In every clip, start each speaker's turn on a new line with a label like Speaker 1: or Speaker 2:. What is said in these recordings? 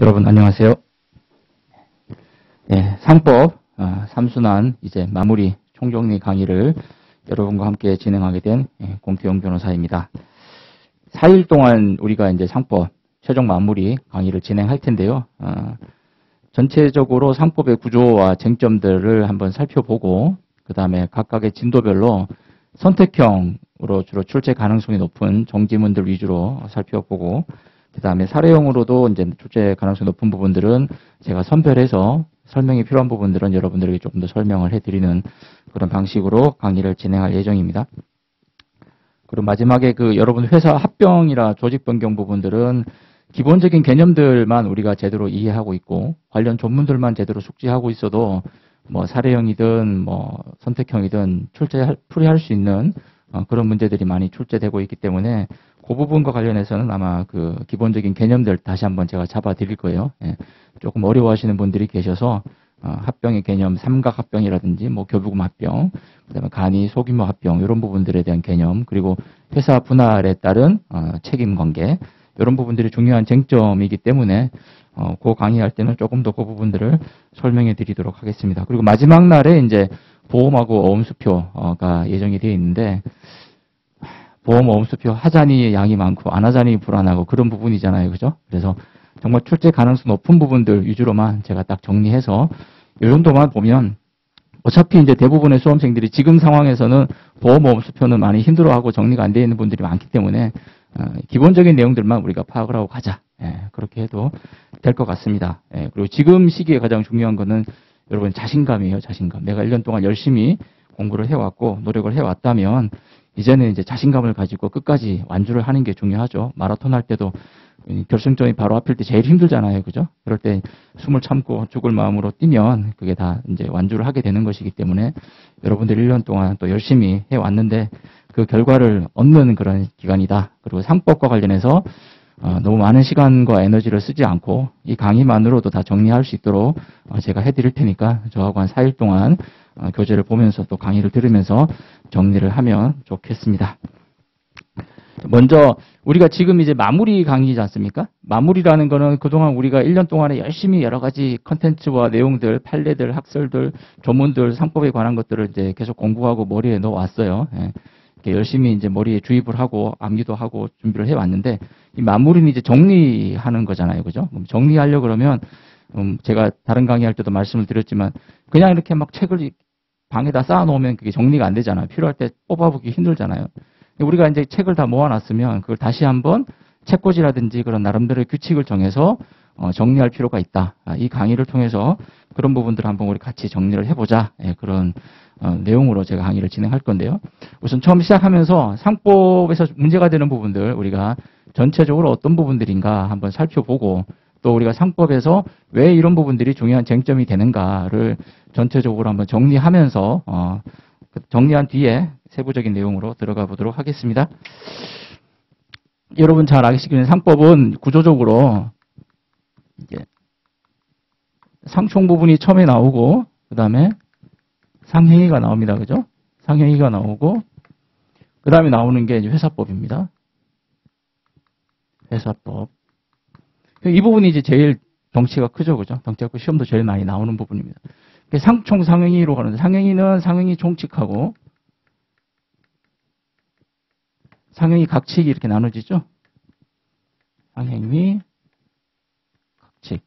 Speaker 1: 여러분 안녕하세요. 상법 3순환 이제 마무리 총정리 강의를 여러분과 함께 진행하게 된 공태영 변호사입니다. 4일 동안 우리가 이제 상법 최종 마무리 강의를 진행할 텐데요. 전체적으로 상법의 구조와 쟁점들을 한번 살펴보고 그 다음에 각각의 진도별로 선택형으로 주로 출제 가능성이 높은 정지문들 위주로 살펴보고 그 다음에 사례형으로도 이제 출제 가능성이 높은 부분들은 제가 선별해서 설명이 필요한 부분들은 여러분들에게 조금 더 설명을 해드리는 그런 방식으로 강의를 진행할 예정입니다. 그리고 마지막에 여러분 회사 합병이나 조직 변경 부분들은 기본적인 개념들만 우리가 제대로 이해하고 있고 관련 전문들만 제대로 숙지하고 있어도 뭐 사례형이든 뭐 선택형이든 풀이할 수 있는 그런 문제들이 많이 출제되고 있기 때문에 그 부분과 관련해서는 아마 기본적인 개념들 다시 한번 제가 잡아 드릴 거예요. 조금 어려워하시는 분들이 계셔서 합병의 개념, 삼각합병이라든지 뭐 교부금 합병, 그다음에 간이 소규모 합병 이런 부분들에 대한 개념, 그리고 회사 분할에 따른 책임 관계 이런 부분들이 중요한 쟁점이기 때문에 그 강의할 때는 조금 더 그 부분들을 설명해 드리도록 하겠습니다. 그리고 마지막 날에 이제 보험하고 어음수표가 예정이 되어 있는데 보험 어음수표 하자니 양이 많고 안 하자니 불안하고 그런 부분이잖아요. 그죠? 그래서 정말 출제 가능성 높은 부분들 위주로만 제가 딱 정리해서 이 정도만 보면 어차피 이제 대부분의 수험생들이 지금 상황에서는 보험 어음수표는 많이 힘들어하고 정리가 안 되어 있는 분들이 많기 때문에 기본적인 내용들만 우리가 파악을 하고 가자. 그렇게 해도 될 것 같습니다. 그리고 지금 시기에 가장 중요한 거는 여러분 자신감이에요. 자신감. 내가 1년 동안 열심히 공부를 해왔고 노력을 해왔다면 이제는 이제 자신감을 가지고 끝까지 완주를 하는 게 중요하죠. 마라톤 할 때도 결승점이 바로 앞일 때 제일 힘들잖아요. 그죠? 그럴 때 숨을 참고 죽을 마음으로 뛰면 그게 다 이제 완주를 하게 되는 것이기 때문에 여러분들 1년 동안 또 열심히 해왔는데 그 결과를 얻는 그런 기간이다. 그리고 상법과 관련해서 너무 많은 시간과 에너지를 쓰지 않고 이 강의만으로도 다 정리할 수 있도록 제가 해드릴 테니까 저하고 한 4일 동안 교재를 보면서 또 강의를 들으면서 정리를 하면 좋겠습니다. 먼저 우리가 지금 이제 마무리 강의지 않습니까? 마무리라는 거는 그동안 우리가 1년 동안에 열심히 여러 가지 컨텐츠와 내용들, 판례들, 학설들, 조문들, 상법에 관한 것들을 이제 계속 공부하고 머리에 넣어왔어요. 이렇게 열심히 이제 머리에 주입을 하고 암기도 하고 준비를 해왔는데 이 마무리는 이제 정리하는 거잖아요. 그죠? 정리하려고 그러면 제가 다른 강의할 때도 말씀을 드렸지만 그냥 이렇게 막 책을 방에다 쌓아놓으면 그게 정리가 안 되잖아요. 필요할 때 뽑아보기 힘들잖아요. 우리가 이제 책을 다 모아놨으면 그걸 다시 한번 책꽂이라든지 그런 나름대로의 규칙을 정해서 정리할 필요가 있다. 이 강의를 통해서 그런 부분들을 한번 우리 같이 정리를 해보자. 그런 내용으로 제가 강의를 진행할 건데요. 우선 처음 시작하면서 상법에서 문제가 되는 부분들 우리가 전체적으로 어떤 부분들인가 한번 살펴보고 또 우리가 상법에서 왜 이런 부분들이 중요한 쟁점이 되는가를 전체적으로 한번 정리하면서 정리한 뒤에 세부적인 내용으로 들어가 보도록 하겠습니다. 여러분 잘 아시기는 상법은 구조적으로 이제 상총 부분이 처음에 나오고 그 다음에 상행위가 나옵니다. 그죠? 상행위가 나오고 그 다음에 나오는 게 이제 회사법입니다. 회사법. 이 부분이 이제 제일 덩치가 크죠. 그죠? 덩치가 크고 시험도 제일 많이 나오는 부분입니다. 상총 상행위로 가는데 상행위는 상행위 총칙하고 상행위 각칙이 이렇게 나눠지죠. 상행위 각칙.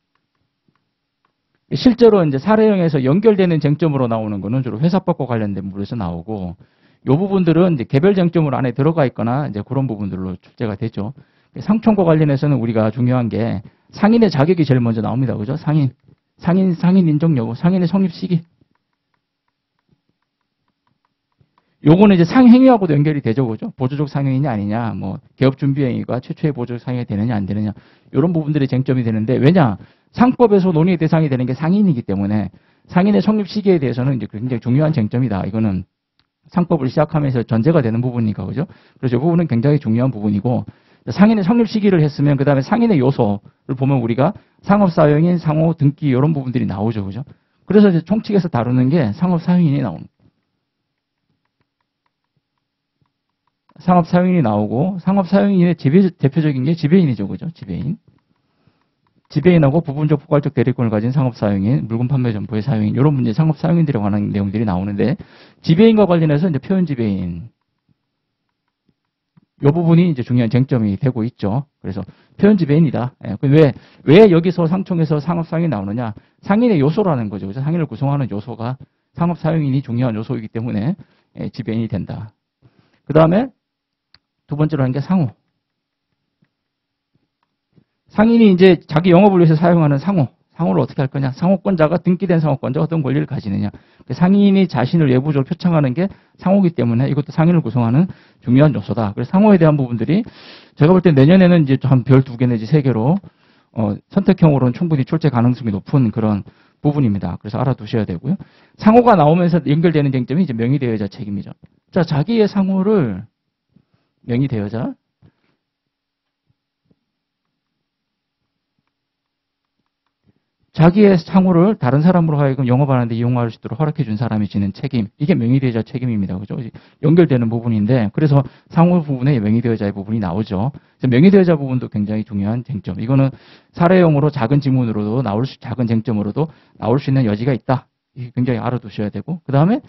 Speaker 1: 실제로 이제 사례형에서 연결되는 쟁점으로 나오는 거는 주로 회사법과 관련된 부분에서 나오고 이 부분들은 이제 개별 쟁점으로 안에 들어가 있거나 이제 그런 부분들로 출제가 되죠. 상총과 관련해서는 우리가 중요한 게 상인의 자격이 제일 먼저 나옵니다. 그죠? 상인 인정 여부, 상인의 성립 시기. 요거는 이제 상행위하고도 연결이 되죠. 그죠? 보조적 상행위냐 아니냐, 뭐, 개업 준비행위가 최초의 보조적 상행위 되느냐 안 되느냐, 이런 부분들이 쟁점이 되는데, 왜냐? 상법에서 논의의 대상이 되는 게 상인이기 때문에, 상인의 성립 시기에 대해서는 이제 굉장히 중요한 쟁점이다. 이거는 상법을 시작하면서 전제가 되는 부분이니까, 그죠? 그래서 이 부분은 굉장히 중요한 부분이고, 상인의 성립 시기를 했으면, 그 다음에 상인의 요소를 보면 우리가 상업사용인, 상호 등기, 이런 부분들이 나오죠. 그죠? 그래서 이제 총칙에서 다루는 게 상업사용인이 나오는 거예요. 상업사용인이 나오고 상업사용인의 대표적인 게 지배인이죠. 그죠? 지배인. 지배인하고 부분적 포괄적 대리권을 가진 상업 사용인, 물건 판매 점포의 사용인, 이런 문제 상업 사용인들에 관한 내용들이 나오는데, 지배인과 관련해서 이제 표현 지배인, 이 부분이 이제 중요한 쟁점이 되고 있죠. 그래서 표현 지배인이다. 예, 왜 여기서 상총에서 상업 사용이 나오느냐? 상인의 요소라는 거죠. 그래서 상인을 구성하는 요소가 상업 사용인이 중요한 요소이기 때문에 지배인이 된다. 그 다음에 두 번째로 하는 게 상호. 상인이 이제 자기 영업을 위해서 사용하는 상호를 어떻게 할 거냐? 상호권자가 등기된 상호권자가 어떤 권리를 가지느냐? 상인이 자신을 외부적으로 표창하는 게 상호이기 때문에 이것도 상인을 구성하는 중요한 요소다. 그래서 상호에 대한 부분들이 제가 볼 때 내년에는 이제 한 별 2개 내지 3개로 선택형으로는 충분히 출제 가능성이 높은 그런 부분입니다. 그래서 알아두셔야 되고요. 상호가 나오면서 연결되는 쟁점이 이제 명의대여자 책임이죠. 자, 자기의 상호를 명의대여자 자기의 상호를 다른 사람으로 하여금 영업하는데 이용할 수 있도록 허락해 준 사람이 지는 책임. 이게 명의대여자 책임입니다. 그죠? 연결되는 부분인데, 그래서 상호 부분에 명의대여자의 부분이 나오죠. 그래서 명의대여자 부분도 굉장히 중요한 쟁점. 이거는 사례용으로 작은 지문으로도 작은 쟁점으로도 나올 수 있는 여지가 있다. 이게 굉장히 알아두셔야 되고, 그 다음에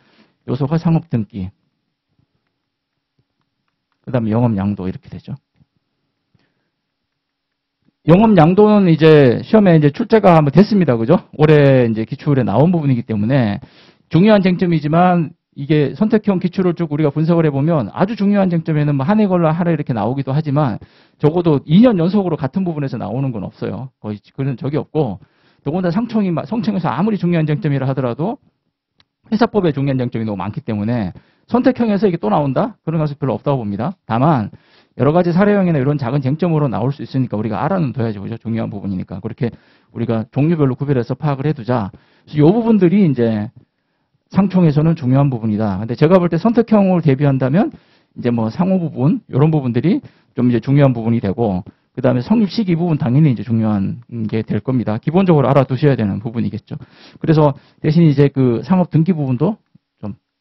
Speaker 1: 요소가 상업 등기. 그 다음에 영업 양도 이렇게 되죠. 영업 양도는 이제 시험에 이제 출제가 한번 됐습니다. 그죠? 올해 이제 기출에 나온 부분이기 때문에 중요한 쟁점이지만 이게 선택형 기출을 쭉 우리가 분석을 해보면 아주 중요한 쟁점에는 뭐 한 해 걸러 하루 이렇게 나오기도 하지만 적어도 2년 연속으로 같은 부분에서 나오는 건 없어요. 거의 그런 적이 없고 더군다나 성청에서 아무리 중요한 쟁점이라 하더라도 회사법에 중요한 쟁점이 너무 많기 때문에 선택형에서 이게 또 나온다? 그런 가수 별로 없다고 봅니다. 다만 여러 가지 사례형이나 이런 작은 쟁점으로 나올 수 있으니까 우리가 알아는 둬야죠. 그죠? 중요한 부분이니까. 그렇게 우리가 종류별로 구별해서 파악을 해두자. 이 부분들이 이제 상총에서는 중요한 부분이다. 근데 제가 볼 때 선택형을 대비한다면 이제 뭐 상호 부분, 이런 부분들이 좀 이제 중요한 부분이 되고, 그 다음에 성립 시기 부분 당연히 이제 중요한 게 될 겁니다. 기본적으로 알아두셔야 되는 부분이겠죠. 그래서 대신 이제 그 상업 등기 부분도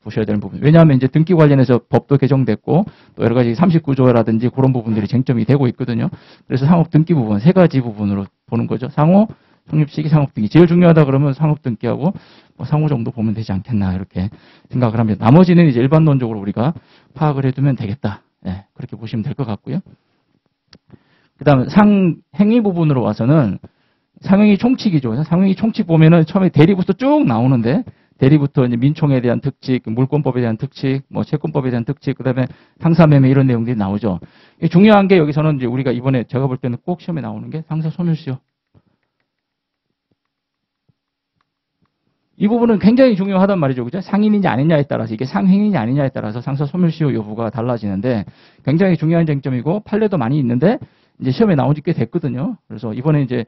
Speaker 1: 보셔야 되는 부분. 왜냐하면 이제 등기 관련해서 법도 개정됐고 또 여러 가지 39조라든지 그런 부분들이 쟁점이 되고 있거든요. 그래서 상업 등기 부분 3가지 부분으로 보는 거죠. 상호, 성립 시기, 상업 등기. 제일 중요하다 그러면 상업 등기하고 뭐 상호 정도 보면 되지 않겠나 이렇게 생각을 합니다. 나머지는 이제 일반론적으로 우리가 파악을 해두면 되겠다. 네, 그렇게 보시면 될 것 같고요. 그다음에 상행위 부분으로 와서는 상행위 총칙이죠. 상행위 총칙 보면은 처음에 대리부터 쭉 나오는데 대리부터 이제 민총에 대한 특칙, 물권법에 대한 특칙, 뭐 채권법에 대한 특칙, 그다음에 상사매매 이런 내용들이 나오죠. 중요한 게 여기서는 이제 우리가 이번에 제가 볼 때는 꼭 시험에 나오는 게 상사소멸시효. 이 부분은 굉장히 중요하단 말이죠. 그죠? 상인이냐 아니냐에 따라서 이게 상행이냐 아니냐에 따라서 상사소멸시효 여부가 달라지는데 굉장히 중요한 쟁점이고 판례도 많이 있는데 이제 시험에 나온 지 꽤 됐거든요. 그래서 이번에 이제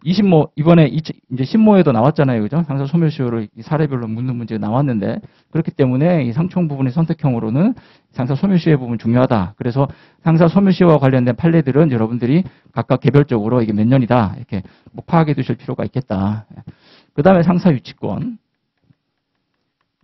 Speaker 1: 이번에 이제 신모에도 나왔잖아요. 그죠? 상사 소멸시효를 사례별로 묻는 문제가 나왔는데 그렇기 때문에 이 상총 부분의 선택형으로는 상사 소멸시효의 부분 중요하다. 그래서 상사 소멸시효와 관련된 판례들은 여러분들이 각각 개별적으로 이게 몇 년이다. 이렇게 뭐 파악해 두실 필요가 있겠다. 그 다음에 상사 유치권.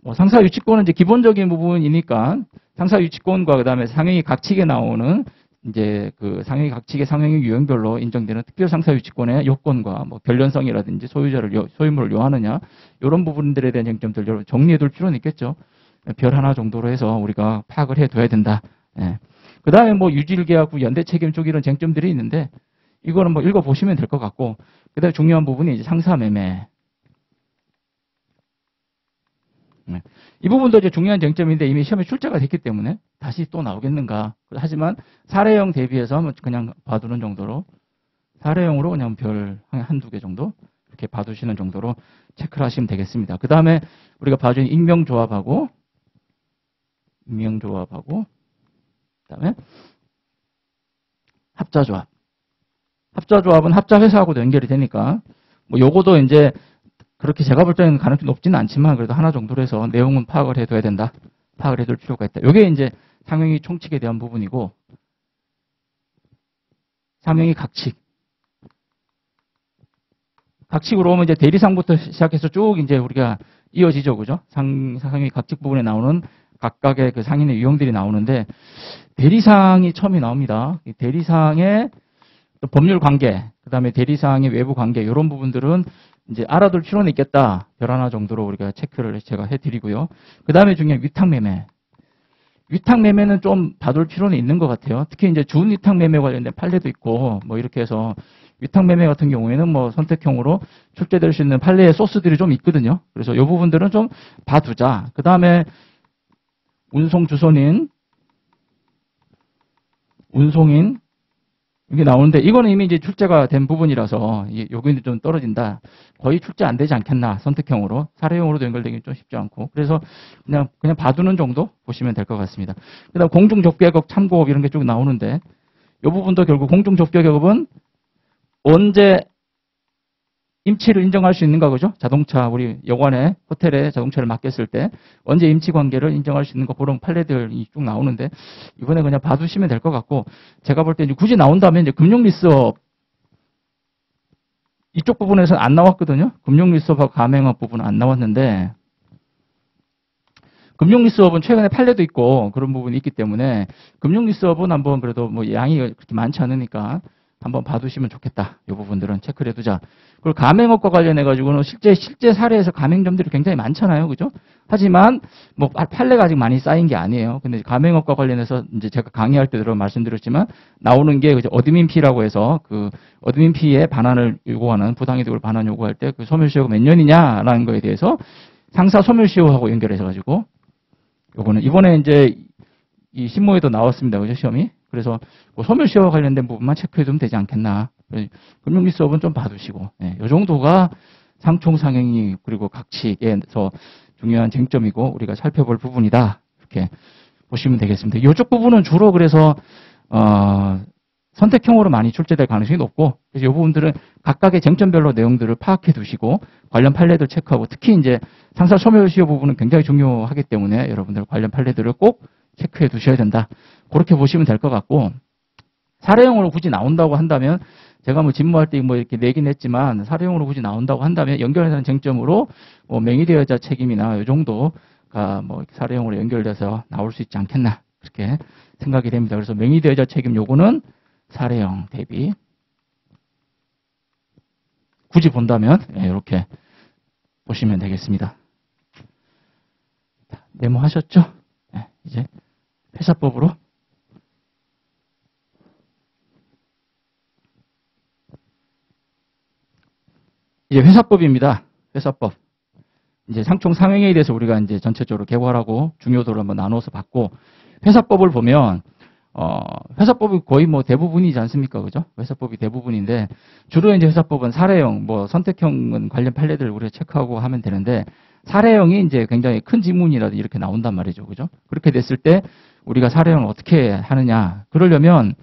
Speaker 1: 뭐 상사 유치권은 이제 기본적인 부분이니까 상사 유치권과 그 다음에 상행위 각칙에 나오는 이제 그 상행위 각칙의 상행위 유형별로 인정되는 특별상사 유치권의 요건과 뭐 변련성이라든지 소유물을 요하느냐 이런 부분들에 대한 쟁점들 여러분 정리해둘 필요는 있겠죠. 별 하나 정도로 해서 우리가 파악을 해둬야 된다. 예. 그 다음에 뭐 유질계약, 연대 책임 쪽 이런 쟁점들이 있는데 이거는 뭐 읽어보시면 될 것 같고 그 다음에 중요한 부분이 이제 상사매매. 이 부분도 이제 중요한 쟁점인데 이미 시험에 출제가 됐기 때문에 다시 또 나오겠는가. 하지만 사례형 대비해서 그냥 봐두는 정도로 사례형으로 그냥 별 한두 개 정도 이렇게 봐두시는 정도로 체크를 하시면 되겠습니다. 그 다음에 우리가 봐준 익명조합하고 그 다음에 합자조합. 합자조합은 합자회사하고도 연결이 되니까 뭐 요거도 이제 그렇게 제가 볼 때는 가능성이 높지는 않지만 그래도 하나 정도로 해서 내용은 파악을 해둬야 된다. 파악을 해둘 필요가 있다. 이게 이제 상행위 총칙에 대한 부분이고 상행위 각칙. 각칙으로 오면 이제 대리상부터 시작해서 쭉 이제 우리가 이어지죠. 그죠? 상행위 각칙 부분에 나오는 각각의 그 상인의 유형들이 나오는데 대리상이 처음에 나옵니다. 대리상의 또 법률 관계, 그다음에 대리사항의 외부 관계 이런 부분들은 이제 알아둘 필요는 있겠다. 별 하나 정도로 우리가 체크를 제가 해드리고요. 그다음에 중요한 위탁매매. 위탁매매는 좀 봐둘 필요는 있는 것 같아요. 특히 이제 준위탁매매 관련된 판례도 있고 뭐 이렇게 해서 위탁매매 같은 경우에는 뭐 선택형으로 출제될 수 있는 판례의 소스들이 좀 있거든요. 그래서 이 부분들은 좀 봐두자. 그다음에 운송주선인, 운송인 이게 나오는데 이거는 이미 이제 출제가 된 부분이라서 요금이 좀 떨어진다. 거의 출제 안 되지 않겠나 선택형으로. 사례형으로도 연결되기 좀 쉽지 않고. 그래서 그냥 봐두는 정도 보시면 될 것 같습니다. 그다음 공중접객업 참고업 이런 게 쭉 나오는데 이 부분도 결국 공중접객업은 언제 임치를 인정할 수 있는가 그죠? 자동차 우리 여관에 호텔에 자동차를 맡겼을 때 언제 임치 관계를 인정할 수 있는가 그런 판례들이 쭉 나오는데 이번에 그냥 봐두시면 될 것 같고 제가 볼 때 이제 굳이 나온다면 이제 금융리스업 이쪽 부분에서는 안 나왔거든요. 금융리스업하고 가맹업 부분은 안 나왔는데 금융리스업은 최근에 판례도 있고 그런 부분이 있기 때문에 금융리스업은 한번 그래도 뭐 양이 그렇게 많지 않으니까 한번 봐두시면 좋겠다. 이 부분들은 체크를 해두자. 그리고 가맹업과 관련해가지고는 실제 사례에서 가맹점들이 굉장히 많잖아요. 그죠? 하지만 뭐 판례가 아직 많이 쌓인 게 아니에요. 근데 가맹업과 관련해서 이제 제가 강의할 때 들어 말씀드렸지만 나오는 게 그죠? 어드민피라고 해서 그 어드민피의 반환을 요구하는 부당이득을 반환 요구할 때 그 소멸시효가 몇 년이냐라는 거에 대해서 상사 소멸시효하고 연결해서 요거는 이번에 이제 이 신모에도 나왔습니다. 그죠? 시험이. 그래서 뭐 소멸시효와 관련된 부분만 체크해두면 되지 않겠나. 금융리스업은 좀 봐두시고 이 정도가 상총상행위 그리고 각칙에서 중요한 쟁점이고 우리가 살펴볼 부분이다. 이렇게 보시면 되겠습니다. 이쪽 부분은 주로 그래서 선택형으로 많이 출제될 가능성이 높고 그래서 이 부분들은 각각의 쟁점별로 내용들을 파악해 두시고 관련 판례들 체크하고 특히 이제 상사 소멸시효 부분은 굉장히 중요하기 때문에 여러분들 관련 판례들을 꼭 체크해 두셔야 된다. 그렇게 보시면 될 것 같고 사례형으로 굳이 나온다고 한다면 제가 뭐 집무할 때 뭐 이렇게 내긴 했지만 사례형으로 굳이 나온다고 한다면 연결하는 쟁점으로 뭐 맹위대여자 책임이나 이 정도가 뭐 사례형으로 연결돼서 나올 수 있지 않겠나 그렇게 생각이 됩니다. 그래서 맹위대여자 책임 요거는 사례형 대비 굳이 본다면 이렇게 보시면 되겠습니다. 메모하셨죠? 이제 회사법으로 이제 회사법입니다. 회사법. 이제 상총 상행에 대해서 우리가 이제 전체적으로 개괄하고 중요도를 한번 나눠서 봤고 회사법을 보면 회사법이 거의 뭐 대부분이지 않습니까? 그죠? 회사법이 대부분인데 주로 이제 회사법은 사례형, 뭐 선택형은 관련 판례들을 우리가 체크하고 하면 되는데 사례형이 이제 굉장히 큰 지문이라도 이렇게 나온단 말이죠. 그죠? 그렇게 됐을 때 우리가 사례형을 어떻게 하느냐. 그러려면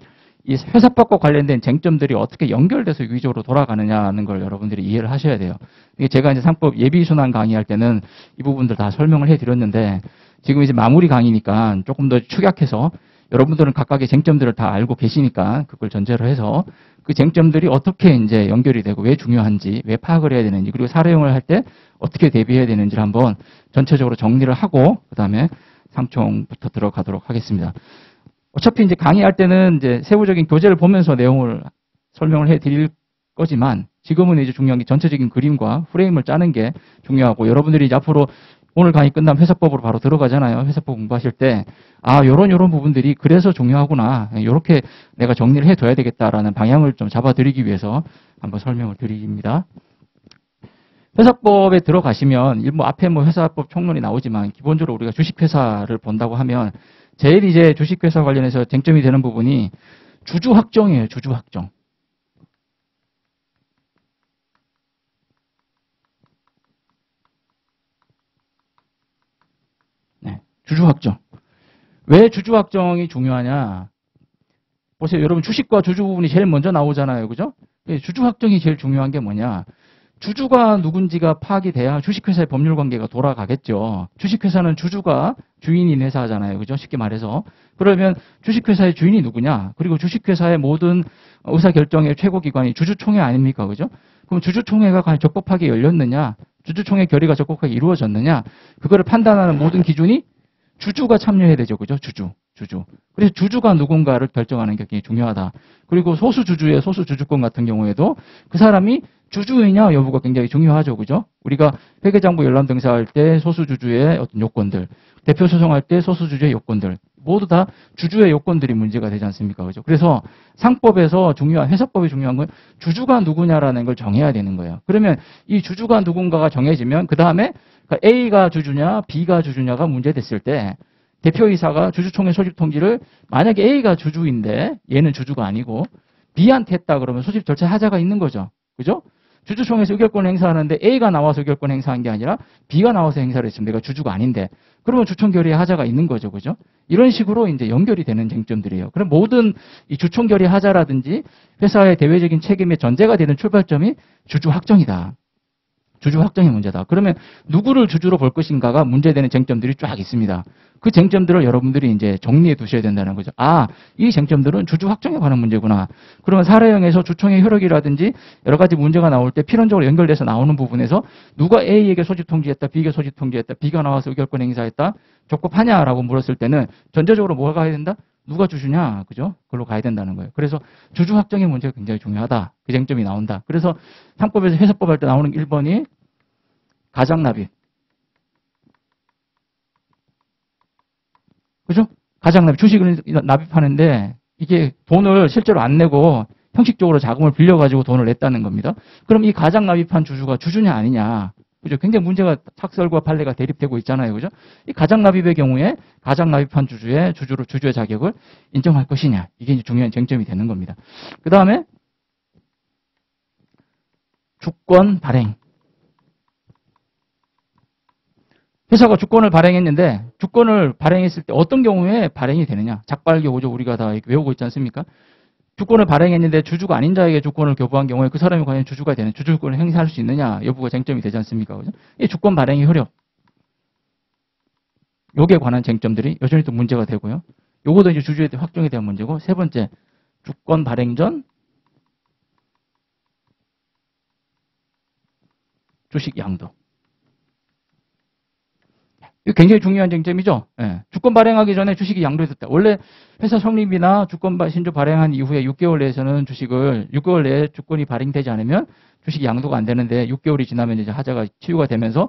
Speaker 1: 이 회사법과 관련된 쟁점들이 어떻게 연결돼서 유기적으로 돌아가느냐는 걸 여러분들이 이해를 하셔야 돼요. 이게 제가 이제 상법 예비순환 강의할 때는 이 부분들 다 설명을 해드렸는데 지금 이제 마무리 강의니까 조금 더 축약해서 여러분들은 각각의 쟁점들을 다 알고 계시니까 그걸 전제로 해서 그 쟁점들이 어떻게 이제 연결이 되고 왜 중요한지, 왜 파악을 해야 되는지, 그리고 사례형을 할 때 어떻게 대비해야 되는지를 한번 전체적으로 정리를 하고 그다음에 상총부터 들어가도록 하겠습니다. 어차피 이제 강의할 때는 이제 세부적인 교재를 보면서 내용을 설명을 해 드릴 거지만 지금은 이제 중요한 게 전체적인 그림과 프레임을 짜는 게 중요하고 여러분들이 이제 앞으로 오늘 강의 끝나면 회사법으로 바로 들어가잖아요. 회사법 공부하실 때 요런 부분들이 그래서 중요하구나. 이렇게 내가 정리를 해둬야 되겠다라는 방향을 좀 잡아드리기 위해서 한번 설명을 드립니다. 회사법에 들어가시면 뭐 앞에 뭐 회사법 총론이 나오지만 기본적으로 우리가 주식회사를 본다고 하면 제일 이제 주식회사 관련해서 쟁점이 되는 부분이 주주확정이에요. 주주확정. 네, 주주확정. 왜 주주확정이 중요하냐? 보세요. 여러분 주식과 주주 부분이 제일 먼저 나오잖아요. 그죠? 주주확정이 제일 중요한 게 뭐냐? 주주가 누군지가 파악이 돼야 주식회사의 법률관계가 돌아가겠죠. 주식회사는 주주가 주인인 회사잖아요. 그죠? 쉽게 말해서. 그러면 주식회사의 주인이 누구냐? 그리고 주식회사의 모든 의사결정의 최고기관이 주주총회 아닙니까? 그죠? 그럼 주주총회가 과연 적법하게 열렸느냐? 주주총회 결의가 적법하게 이루어졌느냐? 그거를 판단하는 모든 기준이 주주가 참여해야 되죠. 그죠? 주주. 주주. 그래서 주주가 누군가를 결정하는 게 굉장히 중요하다. 그리고 소수주주의 소수주주권 같은 경우에도 그 사람이 주주이냐 여부가 굉장히 중요하죠. 그죠? 우리가 회계장부 열람 등사할 때 소수주주의 어떤 요건들, 대표 소송할 때 소수주주의 요건들, 모두 다 주주의 요건들이 문제가 되지 않습니까? 그죠? 그래서 상법에서 중요한, 회사법이 중요한 건 주주가 누구냐라는 걸 정해야 되는 거예요. 그러면 이 주주가 누군가가 정해지면 그 다음에 A가 주주냐, B가 주주냐가 문제됐을 때 대표이사가 주주총회 소집 통지를 만약에 A가 주주인데 얘는 주주가 아니고 B한테 했다 그러면 소집 절차 하자가 있는 거죠. 그죠? 주주총회에서 의결권을 행사하는데 A가 나와서 의결권 행사한 게 아니라 B가 나와서 행사를 했으면 내가 주주가 아닌데 그러면 주총 결의 하자가 있는 거죠. 그죠? 이런 식으로 이제 연결이 되는 쟁점들이에요. 그럼 모든 이 주총 결의 하자라든지 회사의 대외적인 책임의 전제가 되는 출발점이 주주 확정이다. 주주 확정이 문제다. 그러면 누구를 주주로 볼 것인가가 문제되는 쟁점들이 쫙 있습니다. 그 쟁점들을 여러분들이 이제 정리해 두셔야 된다는 거죠. 아, 이 쟁점들은 주주 확정에 관한 문제구나. 그러면 사례형에서 주총의 효력이라든지 여러 가지 문제가 나올 때 필연적으로 연결돼서 나오는 부분에서 누가 A에게 소집 통지했다, B에게 소집 통지했다, B가 나와서 의결권 행사했다, 적법하냐라고 물었을 때는 전제적으로 뭐가 가야 된다? 누가 주주냐, 그죠? 그걸로 가야 된다는 거예요. 그래서 주주 확정의 문제가 굉장히 중요하다. 그 쟁점이 나온다. 그래서 상법에서 회사법 할 때 나오는 1번이 가장납입. 그죠? 가장납입. 주식을 납입하는데 이게 돈을 실제로 안 내고 형식적으로 자금을 빌려가지고 돈을 냈다는 겁니다. 그럼 이 가장납입한 주주가 주주냐 아니냐. 그죠? 굉장히 문제가 탁설과 판례가 대립되고 있잖아요. 그죠? 이 가장납입의 경우에 가장납입한 주주의 자격을 인정할 것이냐. 이게 이제 중요한 쟁점이 되는 겁니다. 그 다음에 주권 발행. 회사가 주권을 발행했는데 주권을 발행했을 때 어떤 경우에 발행이 되느냐. 작발교우죠. 우리가 다 외우고 있지 않습니까? 주권을 발행했는데 주주가 아닌 자에게 주권을 교부한 경우에 그 사람이 과연 주주가 되는 주주권을 행사할 수 있느냐 여부가 쟁점이 되지 않습니까? 그죠? 이 주권 발행의 효력. 요게 관한 쟁점들이 여전히 또 문제가 되고요. 요것도 이제 주주에 대한 확정에 대한 문제고 세 번째 주권 발행 전 주식 양도. 이거 굉장히 중요한 쟁점이죠. 예. 주권 발행하기 전에 주식이 양도됐다. 원래 회사 성립이나 주권 신주 발행한 이후에 6개월 내에서는 6개월 내에 주권이 발행되지 않으면 주식이 양도가 안 되는데 6개월이 지나면 이제 하자가 치유가 되면서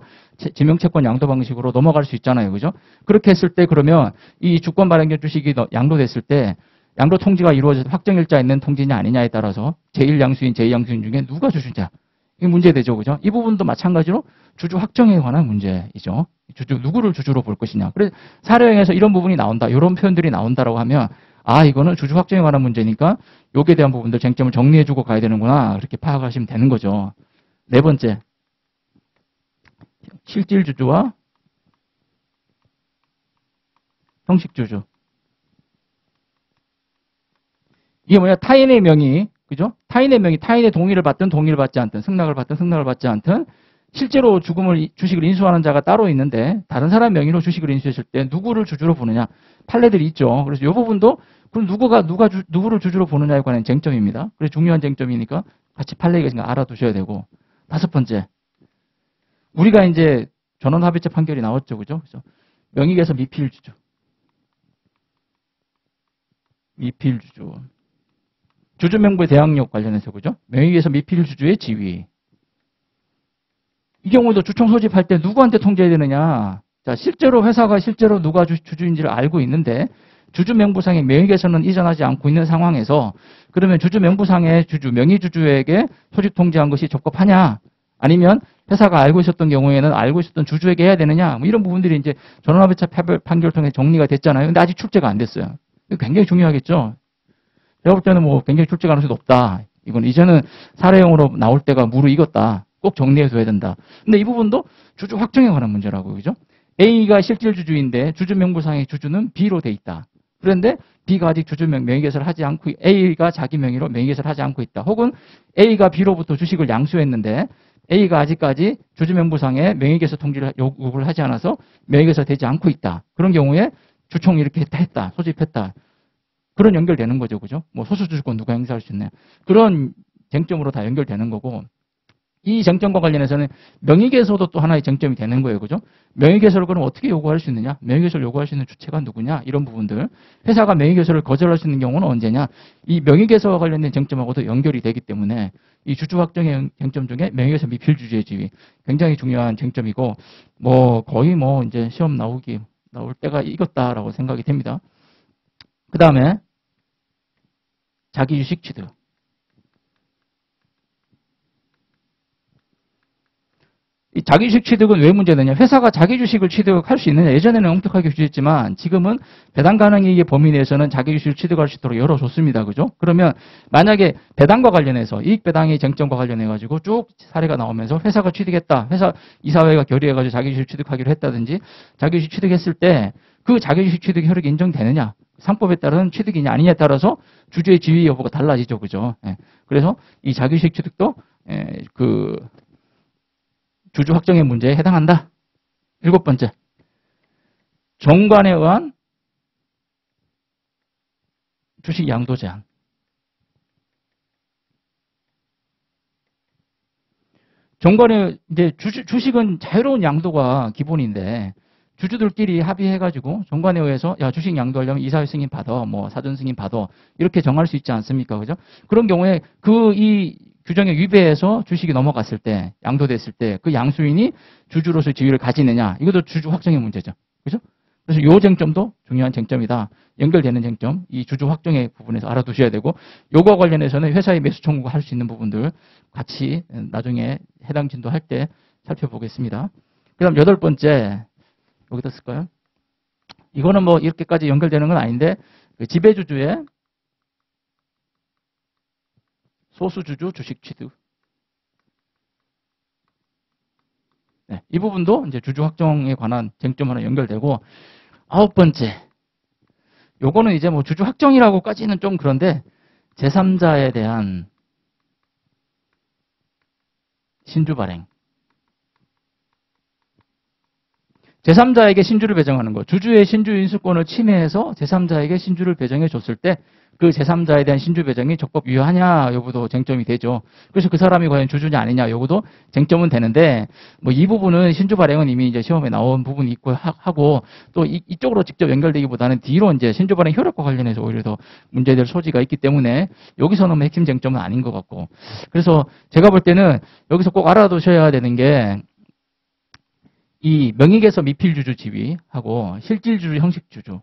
Speaker 1: 지명채권 양도 방식으로 넘어갈 수 있잖아요. 그죠? 그렇게 했을 때 그러면 이 주권 발행된 주식이 양도됐을 때 양도 통지가 이루어져서 확정일자 있는 통지냐 아니냐에 따라서 제1양수인, 제2양수인 중에 누가 주주냐. 이게 문제되죠. 그죠? 이 부분도 마찬가지로 주주 확정에 관한 문제이죠. 누구를 주주로 볼 것이냐. 그래서 사례형에서 이런 부분이 나온다. 이런 표현들이 나온다라고 하면 아, 이거는 주주 확정에 관한 문제니까 여기에 대한 부분들 쟁점을 정리해주고 가야 되는구나. 그렇게 파악하시면 되는 거죠. 네 번째. 실질주주와 형식주주. 이게 뭐냐. 타인의 명의, 그죠? 타인의 명의, 타인의 동의를 받든 동의를 받지 않든, 승낙을 받든 승낙을 받지 않든, 실제로 주식을 인수하는 자가 따로 있는데 다른 사람 명의로 주식을 인수했을 때 누구를 주주로 보느냐 판례들이 있죠. 그래서 이 부분도 그럼 누구를 주주로 보느냐에 관한 쟁점입니다. 그래서 중요한 쟁점이니까 같이 판례가 있으니까 알아두셔야 되고. 다섯 번째, 우리가 이제 전원합의체 판결이 나왔죠, 그죠? 그래서 명의계에서 미필주주, 주주명부의 대항력 관련해서 그죠? 명의계에서 미필주주의 지위. 이 경우도 주총 소집할 때 누구한테 통지해야 되느냐. 자, 실제로 회사가 실제로 누가 주주인지를 알고 있는데 주주명부상의 명의계에서는 이전하지 않고 있는 상황에서 그러면 주주명부상의 명의주주에게 소집 통지한 것이 적법하냐. 아니면 회사가 알고 있었던 경우에는 알고 있었던 주주에게 해야 되느냐. 뭐 이런 부분들이 이제 전원합의체 판결을 통해 정리가 됐잖아요. 근데 아직 출제가 안 됐어요. 이거 굉장히 중요하겠죠. 제가 볼 때는 뭐 굉장히 출제 가능성이 높다. 이건 이제는 사례형으로 나올 때가 무르익었다. 꼭 정리해둬야 된다. 근데 이 부분도 주주 확정에 관한 문제라고, 그죠? A가 실질 주주인데 주주명부상의 주주는 B로 돼 있다. 그런데 B가 아직 명의개설을 하지 않고, A가 자기 명의로 명의개설을 하지 않고 있다. 혹은 A가 B로부터 주식을 양수했는데 A가 아직까지 주주명부상에 명의개설 통지를 요구를 하지 않아서 명의개설 되지 않고 있다. 그런 경우에 주총이 이렇게 했다. 소집했다. 그런 연결되는 거죠, 그죠? 뭐 소수주주권 누가 행사할 수 있냐. 그런 쟁점으로 다 연결되는 거고, 이 쟁점과 관련해서는 명의개소도 또 하나의 쟁점이 되는 거예요. 그죠? 명의개소를 그럼 어떻게 요구할 수 있느냐? 명의개소를 요구할 수 있는 주체가 누구냐? 이런 부분들. 회사가 명의개소를 거절할 수 있는 경우는 언제냐? 이 명의개소와 관련된 쟁점하고도 연결이 되기 때문에 이 주주 확정의 쟁점 중에 명의개소 미필 주주의 지위 굉장히 중요한 쟁점이고 뭐 거의 뭐 이제 시험 나올 때가 익었다라고 생각이 됩니다. 그 다음에 자기주식 취득. 이 자기주식 취득은 왜 문제되냐? 회사가 자기주식을 취득할 수 있느냐? 예전에는 엄격하게 규제했지만 지금은 배당 가능 이익의 범위 내에서는 자기주식을 취득할 수 있도록 열어줬습니다. 그죠? 그러면 만약에 배당과 관련해서 이익 배당의 쟁점과 관련해가지고 쭉 사례가 나오면서 회사가 취득했다. 회사 이사회가 결의해가지고 자기주식 취득하기로 했다든지 자기주식 취득했을 때 그 자기주식 취득 효력이 인정되느냐? 상법에 따른 취득이냐 아니냐에 따라서 주주의 지위 여부가 달라지죠. 그죠? 예. 그래서 이 자기주식 취득도 주주 확정의 문제에 해당한다. 7번째. 정관에 의한 주식 양도 제한. 정관에 이제 주식은 자유로운 양도가 기본인데 주주들끼리 합의해가지고 정관에 의해서 야 주식 양도하려면 이사회 승인 받아, 뭐 사전 승인 받아 이렇게 정할 수 있지 않습니까, 그죠? 그런 경우에 이 규정에 위배해서 주식이 넘어갔을 때, 양도됐을 때 그 양수인이 주주로서의 지위를 가지느냐 이것도 주주 확정의 문제죠, 그죠? 그래서 이 쟁점도 중요한 쟁점이다. 연결되는 쟁점, 이 주주 확정의 부분에서 알아두셔야 되고 요거와 관련해서는 회사의 매수 청구할 수 있는 부분들 같이 나중에 해당 진도할 때 살펴보겠습니다. 그 다음 8번째. 여기다 쓸까요? 이거는 뭐 이렇게까지 연결되는 건 아닌데 그 지배주주의 소수주주 주식 취득. 네, 이 부분도 이제 주주 확정에 관한 쟁점 하나 연결되고 9번째. 요거는 이제 뭐 주주 확정이라고까지는 좀 그런데 제3자에 대한 신주 발행. 제3자에게 신주를 배정하는 거. 주주의 신주 인수권을 침해해서 제3자에게 신주를 배정해 줬을 때 그 제3자에 대한 신주 배정이 적법 유효하냐 여부도 쟁점이 되죠. 그래서 그 사람이 과연 주주냐 아니냐 여부도 쟁점은 되는데 뭐 이 부분은 신주 발행은 이미 이제 시험에 나온 부분이 있고 하고 또 이쪽으로 직접 연결되기보다는 뒤로 이제 신주 발행 효력과 관련해서 오히려 더 문제될 소지가 있기 때문에 여기서는 핵심 쟁점은 아닌 것 같고 그래서 제가 볼 때는 여기서 꼭 알아두셔야 되는 게 이 명의개서 미필주주 지위하고 실질주주 형식주주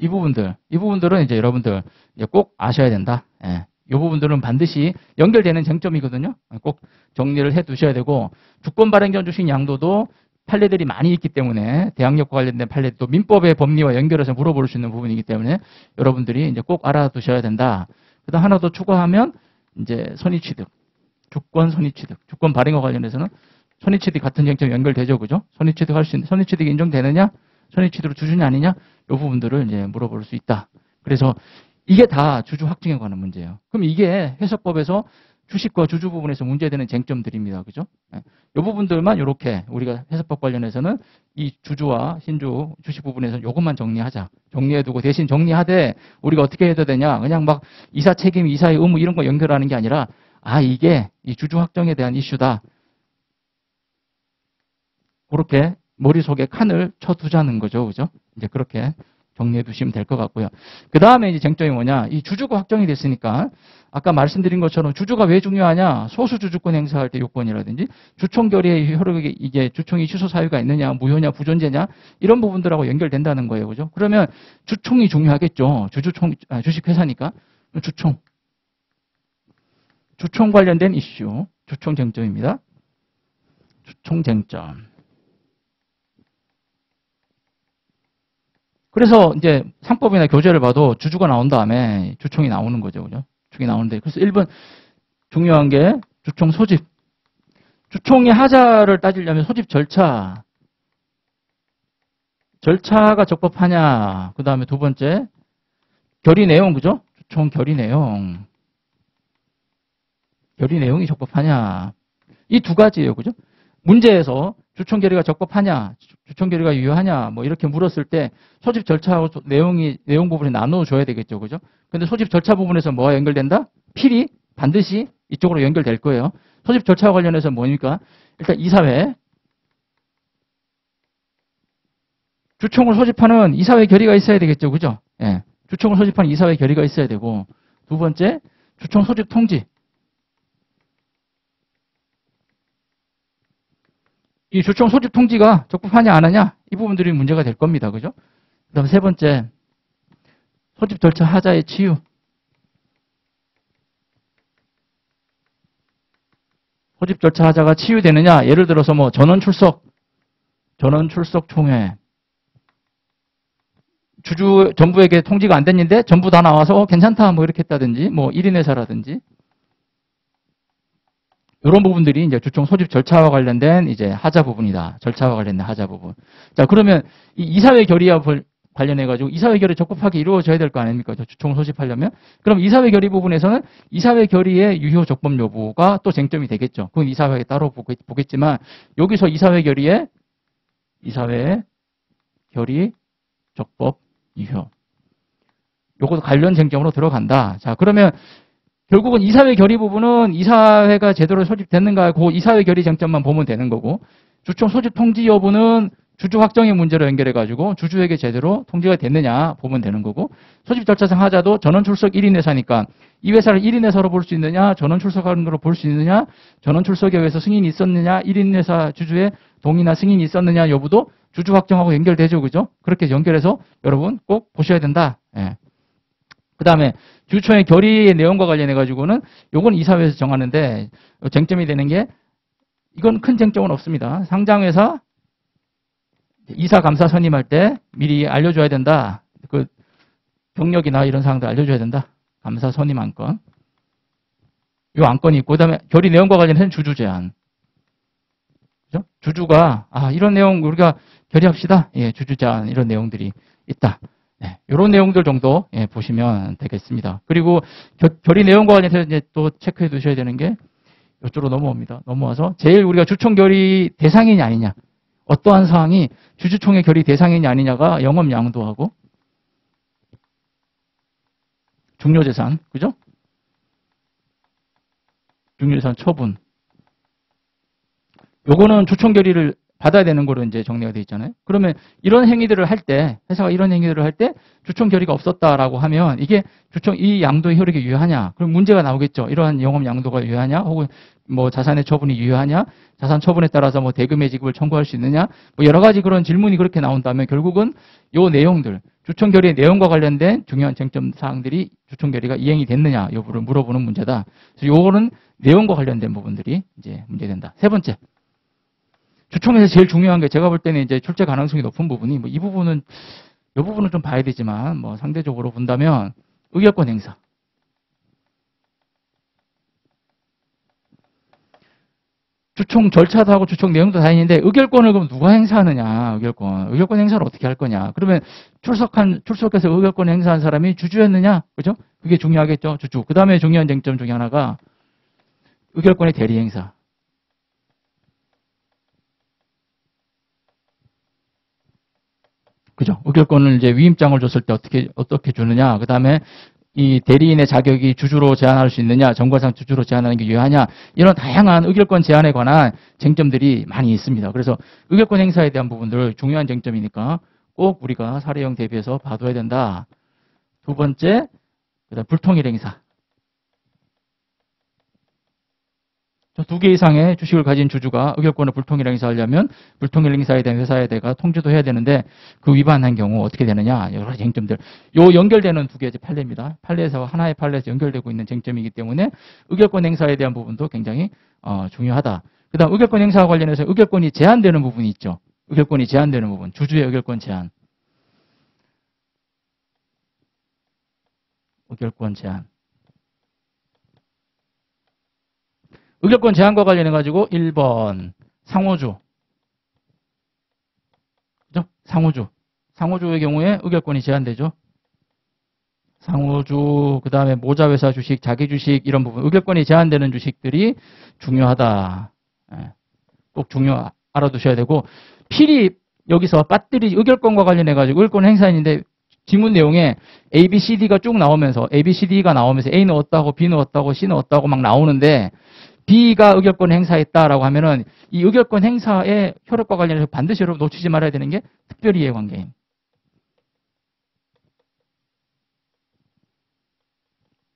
Speaker 1: 이 부분들은 이제 여러분들 이제 꼭 아셔야 된다. 예. 이 부분들은 반드시 연결되는 쟁점이거든요. 꼭 정리를 해 두셔야 되고 주권 발행 전 주식 양도도 판례들이 많이 있기 때문에 대항력과 관련된 판례도 민법의 법리와 연결해서 물어볼 수 있는 부분이기 때문에 여러분들이 이제 꼭 알아두셔야 된다. 그다음 하나 더 추가하면 이제 선의취득, 주권 선의취득, 주권 발행과 관련해서는 선의취득 같은 쟁점이 연결되죠, 그죠? 선의취득할 수 있는 선의취득이 인정되느냐, 선의취득으로 주주냐 아니냐, 이 부분들을 이제 물어볼 수 있다. 그래서 이게 다 주주 확정에 관한 문제예요. 그럼 이게 해석법에서 주식과 주주 부분에서 문제되는 쟁점들입니다, 그죠? 이 부분들만 이렇게 우리가 해석법 관련해서는 이 주주와 신주 주식 부분에서 이것만 정리하자. 정리해두고 대신 정리하되 우리가 어떻게 해야 되냐? 그냥 막 이사 책임, 이사의 의무 이런 거 연결하는 게 아니라 이게 이 주주 확정에 대한 이슈다. 그렇게 머릿속에 칸을 쳐두자는 거죠. 그죠? 이제 그렇게 정리해 두시면 될 것 같고요. 그 다음에 이제 쟁점이 뭐냐. 이 주주가 확정이 됐으니까 아까 말씀드린 것처럼 주주가 왜 중요하냐. 소수주주권 행사할 때 요건이라든지 주총 결의의 효력이 이게 주총이 취소 사유가 있느냐, 무효냐, 부존재냐 이런 부분들하고 연결된다는 거예요. 그죠? 그러면 주총이 중요하겠죠. 주식회사니까. 주총 관련된 이슈. 주총 쟁점입니다. 주총 쟁점. 그래서 이제 상법이나 교재를 봐도 주주가 나온 다음에 주총이 나오는 거죠. 그죠? 주총이 나오는데. 그래서 1번 중요한 게 주총 소집. 주총의 하자를 따지려면 소집 절차가 적법하냐. 그 다음에 두 번째, 결의 내용, 그죠? 주총 결의 내용. 결의 내용이 적법하냐. 이 두 가지예요. 그죠? 문제에서 주총 결의가 적법하냐, 주총 결의가 유효하냐, 뭐 이렇게 물었을 때 소집 절차하고 내용 부분이 나눠줘야 되겠죠. 그죠? 근데 소집 절차 부분에서 뭐가 연결된다? 필히 반드시 이쪽으로 연결될 거예요. 소집 절차와 관련해서 뭐니까 일단 이사회 주총을 소집하는 이사회 결의가 있어야 되겠죠. 그죠? 예. 주총을 소집하는 이사회 결의가 있어야 되고 두 번째 주총 소집 통지. 이 주총 소집 통지가 적법하냐 안 하냐 이 부분들이 문제가 될 겁니다. 그죠? 그다음 세 번째 소집 절차 하자의 치유. 소집 절차 하자가 치유되느냐 예를 들어서 뭐 전원 출석 총회 주주 전부에게 통지가 안 됐는데 전부 다 나와서 괜찮다 뭐 이렇게 했다든지 뭐 1인 회사라든지 이런 부분들이 이제 주총 소집 절차와 관련된 이제 하자 부분이다. 절차와 관련된 하자 부분. 자, 그러면 이 이사회 결의와 관련해 가지고 이사회 결의 적법하게 이루어져야 될 거 아닙니까? 주총 소집하려면. 그럼 이사회 결의 부분에서는 이사회 결의의 유효 적법 여부가 또 쟁점이 되겠죠. 그건 이사회에 따로 보겠지만 여기서 이사회 결의 적법 유효. 요것도 관련 쟁점으로 들어간다. 자, 그러면 결국은 이사회 결의 부분은 이사회가 제대로 소집됐는가 그 이사회 결의 쟁점만 보면 되는 거고 주총 소집 통지 여부는 주주 확정의 문제로 연결해가지고 주주에게 제대로 통지가 됐느냐 보면 되는 거고 소집 절차상 하자도 전원 출석 1인 회사니까 이 회사를 1인 회사로 볼 수 있느냐 전원 출석하는 걸로 볼 수 있느냐 전원 출석에 의해서 승인이 있었느냐 1인 회사 주주의 동의나 승인이 있었느냐 여부도 주주 확정하고 연결되죠. 그죠? 그렇게 연결해서 여러분 꼭 보셔야 된다. 예. 그 다음에 주총의 결의의 내용과 관련해가지고는 요건 이사회에서 정하는데 쟁점이 되는 게 이건 큰 쟁점은 없습니다. 상장회사 이사 감사 선임할 때 미리 알려줘야 된다. 그 경력이나 이런 사항들 알려줘야 된다. 감사 선임 안건. 요 안건이 있고 그다음에 결의 내용과 관련해서는 주주 제한. 그죠? 주주가 이런 내용 우리가 결의합시다. 예, 주주 제한 이런 내용들이 있다. 네, 이런 내용들 정도 보시면 되겠습니다. 그리고 결의 내용과 관련해서 이제 또 체크해 두셔야 되는 게 이쪽으로 넘어옵니다. 넘어와서 제일 우리가 주총 결의 대상이냐 아니냐. 어떠한 사항이 주주총회 결의 대상이냐 아니냐가 영업 양도하고 중요재산, 그죠? 중요재산 처분. 요거는 주총 결의를 받아야 되는 거로 이제 정리가 되어 있잖아요. 그러면 이런 행위들을 할 때, 회사가 이런 행위들을 할 때 주총 결의가 없었다라고 하면 이게 이 양도의 효력이 유효하냐? 그럼 문제가 나오겠죠. 이러한 영업 양도가 유효하냐? 혹은 뭐 자산의 처분이 유효하냐? 자산 처분에 따라서 뭐 대금의 지급을 청구할 수 있느냐? 뭐 여러 가지 그런 질문이 그렇게 나온다면 결국은 요 내용들, 주총 결의의 내용과 관련된 중요한 쟁점 사항들이 주총 결의가 이행이 됐느냐 여부를 물어보는 문제다. 그래서 요거는 내용과 관련된 부분들이 이제 문제된다. 세 번째. 주총에서 제일 중요한 게 제가 볼 때는 이제 출제 가능성이 높은 부분이 뭐 이 부분은 좀 봐야 되지만 뭐 상대적으로 본다면 의결권 행사. 주총 절차도 하고 주총 내용도 다 있는데 의결권을 그럼 누가 행사하느냐? 의결권 행사를 어떻게 할 거냐? 그러면 출석해서 의결권 행사한 사람이 주주였느냐? 그죠? 그게 중요하겠죠. 주주. 그다음에 중요한 쟁점 중에 하나가 의결권의 대리 행사. 그죠? 의결권을 이제 위임장을 줬을 때 어떻게 주느냐. 그 다음에 이 대리인의 자격이 주주로 제한할 수 있느냐. 정관상 주주로 제한하는 게 유효하냐. 이런 다양한 의결권 제한에 관한 쟁점들이 많이 있습니다. 그래서 의결권 행사에 대한 부분들 중요한 쟁점이니까 꼭 우리가 사례형 대비해서 봐둬야 된다. 두 번째, 그다음 불통일 행사. 두 개 이상의 주식을 가진 주주가 의결권을 불통일 행사하려면 불통일 행사에 대한 회사에 대가 통지도 해야 되는데 그 위반한 경우 어떻게 되느냐 여러 가지 쟁점들. 요 연결되는 두 개의 판례입니다. 판례에서 하나의 판례에서 연결되고 있는 쟁점이기 때문에 의결권 행사에 대한 부분도 굉장히 중요하다. 그다음 의결권 행사와 관련해서 의결권이 제한되는 부분이 있죠. 의결권이 제한되는 부분. 주주의 의결권 제한. 의결권 제한. 의결권 제한과 관련해가지고 1번 상호주. 그죠? 상호주의 경우에 의결권이 제한되죠. 상호주, 그 다음에 모자회사 주식, 자기주식 이런 부분. 의결권이 제한되는 주식들이 중요하다. 꼭 알아두셔야 되고 필히 여기서 배터리 의결권과 관련해가지고 의결권 행사인데 지문 내용에 A, B, C, D가 쭉 나오면서 A, B, C, D가 나오면서 A는 어떠하고 B는 어떠하고 C는 어떠하고 막 나오는데 B가 의결권 행사했다라고 하면은 이 의결권 행사의 효력과 관련해서 반드시 여러분 놓치지 말아야 되는 게 특별이해관계인.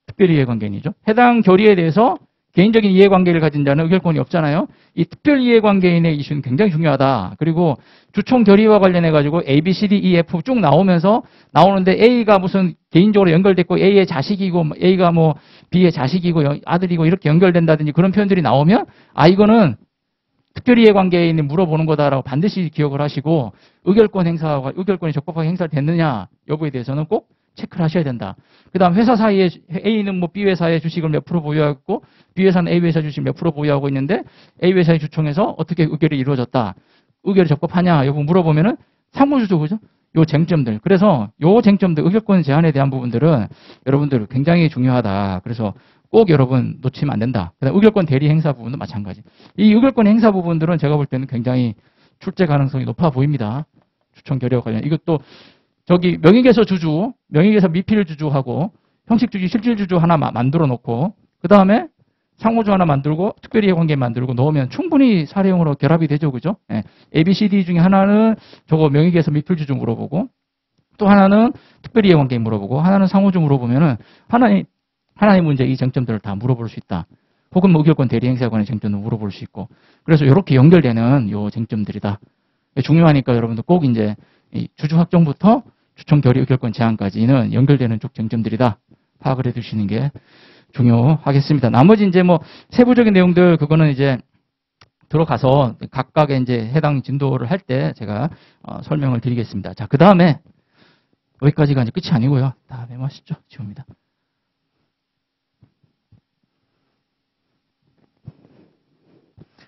Speaker 1: 특별이해관계인이죠. 해당 결의에 대해서 개인적인 이해관계를 가진 자는 의결권이 없잖아요. 이 특별이해관계인의 이슈는 굉장히 중요하다. 그리고 주총 결의와 관련해가지고 A, B, C, D, E, F 쭉 나오는데 A가 무슨 개인적으로 연결됐고 A의 자식이고 A가 뭐 B의 자식이고 아들이고 이렇게 연결된다든지 그런 표현들이 나오면 이거는 특별이해관계인이 물어보는 거다라고 반드시 기억을 하시고 의결권이 적법하게 행사됐느냐 여부에 대해서는 꼭 체크를 하셔야 된다. 그 다음 회사 사이에 A는 뭐 B 회사의 주식을 몇 프로 보유하고 있고 B 회사는 A 회사 주식 몇 프로 보유하고 있는데 A 회사의 주총에서 어떻게 의결이 이루어졌다. 의결이 적법하냐 여부 물어보면은 상호주죠. 그죠? 요 쟁점들. 그래서 요 쟁점들 의결권 제한에 대한 부분들은 여러분들 굉장히 중요하다. 그래서 꼭 여러분 놓치면 안 된다. 그다음 의결권 대리 행사 부분도 마찬가지. 이 의결권 행사 부분들은 제가 볼 때는 굉장히 출제 가능성이 높아 보입니다. 주총 결의와 관련. 이것도 저기 명의계서 주주, 명의계서 미필 주주하고 형식주주, 실질주주 하나 만들어 놓고 그 다음에 상호주 하나 만들고 특별이해관계 만들고 넣으면 충분히 사례용으로 결합이 되죠. 그죠? 예. A, B, C, D 중에 하나는 저거 명의계서 미필 주주 물어보고 또 하나는 특별이해관계 물어보고 하나는 상호주 물어보면은 하나의 문제 이 쟁점들을 다 물어볼 수 있다. 혹은 뭐 의결권 대리 행사에 관한 쟁점도 물어볼 수 있고 그래서 이렇게 연결되는 요 쟁점들이다. 중요하니까 여러분들 꼭 이제 이 주주 확정부터 주총 결의 의결권 제한까지는 연결되는 쪽 쟁점들이다. 파악을 해두시는 게 중요하겠습니다. 나머지 이제 뭐 세부적인 내용들 그거는 이제 들어가서 각각의 이제 해당 진도를 할 때 제가 설명을 드리겠습니다. 자, 그 다음에 여기까지가 이제 끝이 아니고요. 다음에 마시죠. 지웁니다.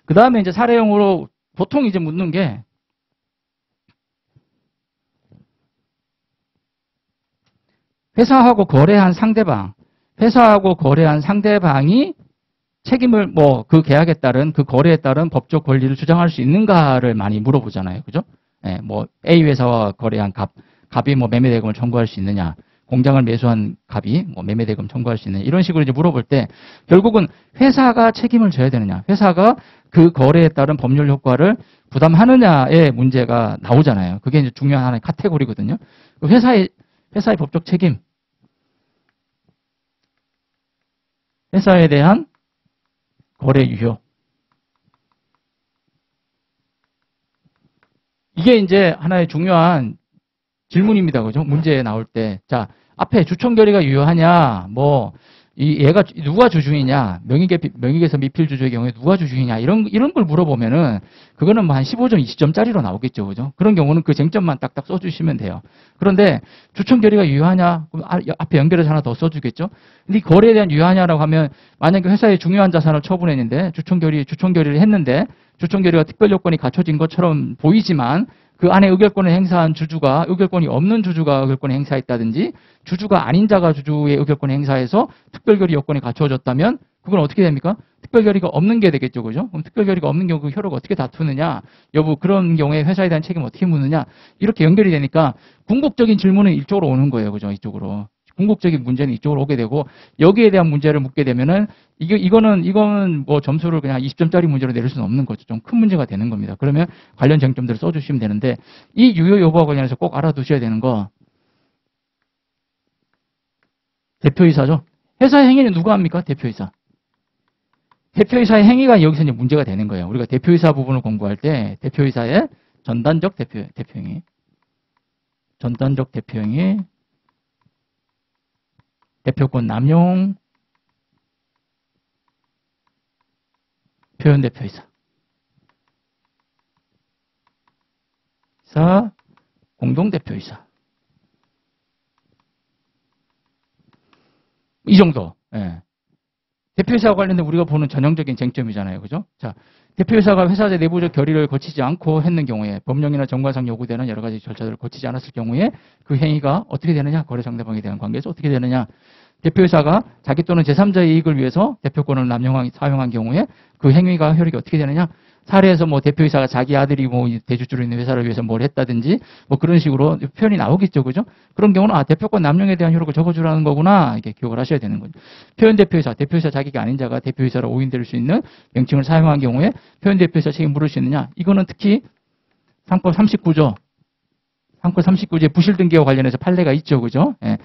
Speaker 1: 그 다음에 이제 사례용으로 보통 이제 묻는 게 회사하고 거래한 상대방이 책임을 뭐 그 계약에 따른 그 거래에 따른 법적 권리를 주장할 수 있는가를 많이 물어보잖아요. 그죠? 예, 뭐 A 회사와 거래한 갑이 뭐 매매대금을 청구할 수 있느냐, 공장을 매수한 갑이 뭐 매매대금 청구할 수 있느냐 이런 식으로 이제 물어볼 때 결국은 회사가 책임을 져야 되느냐, 회사가 그 거래에 따른 법률 효과를 부담하느냐의 문제가 나오잖아요. 그게 이제 중요한 하나의 카테고리거든요. 회사의 법적 책임. 회사에 대한 거래 유효. 이게 이제 하나의 중요한 질문입니다. 그죠? 문제에 나올 때. 자, 앞에 주총 결의가 유효하냐, 얘가 누가 주주이냐, 명의계에서 미필 주주의 경우에 누가 주주이냐, 이런 걸 물어보면은, 그거는 뭐 한 15점, 20점짜리로 나오겠죠. 그죠? 그런 경우는 그 쟁점만 딱딱 써주시면 돼요. 그런데 주총 결의가 유효하냐, 그럼 앞에 연결해서 하나 더 써주겠죠? 근데 이 거래에 대한 유효하냐라고 하면, 만약에 회사의 중요한 자산을 처분했는데, 주총 결의를 했는데, 주총 결의가 특별 요건이 갖춰진 것처럼 보이지만, 그 안에 의결권을 행사한 주주가 의결권이 없는 주주가 의결권을 행사했다든지 주주가 아닌 자가 주주의 의결권을 행사해서 특별결의 요건이 갖춰졌다면 그건 어떻게 됩니까? 특별결의가 없는 게 되겠죠. 그죠? 그럼 특별결의가 없는 경우 그 효력을 어떻게 다투느냐 여부 그런 경우에 회사에 대한 책임을 어떻게 묻느냐 이렇게 연결이 되니까 궁극적인 질문은 이쪽으로 오는 거예요. 그죠? 이쪽으로. 궁극적인 문제는 이쪽으로 오게 되고 여기에 대한 문제를 묻게 되면은 이거는 뭐 점수를 그냥 20점짜리 문제로 내릴 수는 없는 거죠. 좀 큰 문제가 되는 겁니다. 그러면 관련 쟁점들을 써주시면 되는데 이 유효 여부와 관련해서 꼭 알아두셔야 되는 거 대표이사죠. 회사의 행위는 누가 합니까? 대표이사. 대표이사의 행위가 여기서 이제 문제가 되는 거예요. 우리가 대표이사 부분을 공부할 때 대표이사의 전단적 대표행위, 전단적 대표행위, 대표권 남용, 표현대표이사, 공동대표이사. 이 정도. 예. 대표이사와 관련된 우리가 보는 전형적인 쟁점이잖아요. 그죠? 자, 대표이사가 회사의 내부적 결의를 거치지 않고 했는 경우에 법령이나 정관상 요구되는 여러 가지 절차들을 거치지 않았을 경우에 그 행위가 어떻게 되느냐? 거래 상대방에 대한 관계에서 어떻게 되느냐? 대표이사가 자기 또는 제3자의 이익을 위해서 대표권을 사용한 경우에 그 행위가 효력이 어떻게 되느냐? 사례에서 뭐 대표이사가 자기 아들이 뭐 대주주로 있는 회사를 위해서 뭘 했다든지 뭐 그런 식으로 표현이 나오겠죠. 그죠? 그런 경우는 아, 대표권 남용에 대한 효력을 적어주라는 거구나. 이렇게 기억을 하셔야 되는 거죠. 표현 대표이사 자격이 아닌 자가 대표이사로 오인될 수 있는 명칭을 사용한 경우에 표현 대표이사 책임 물을 수 있느냐? 이거는 특히 상법 39조. 상법 39조의 부실 등기와 관련해서 판례가 있죠. 그죠? 예.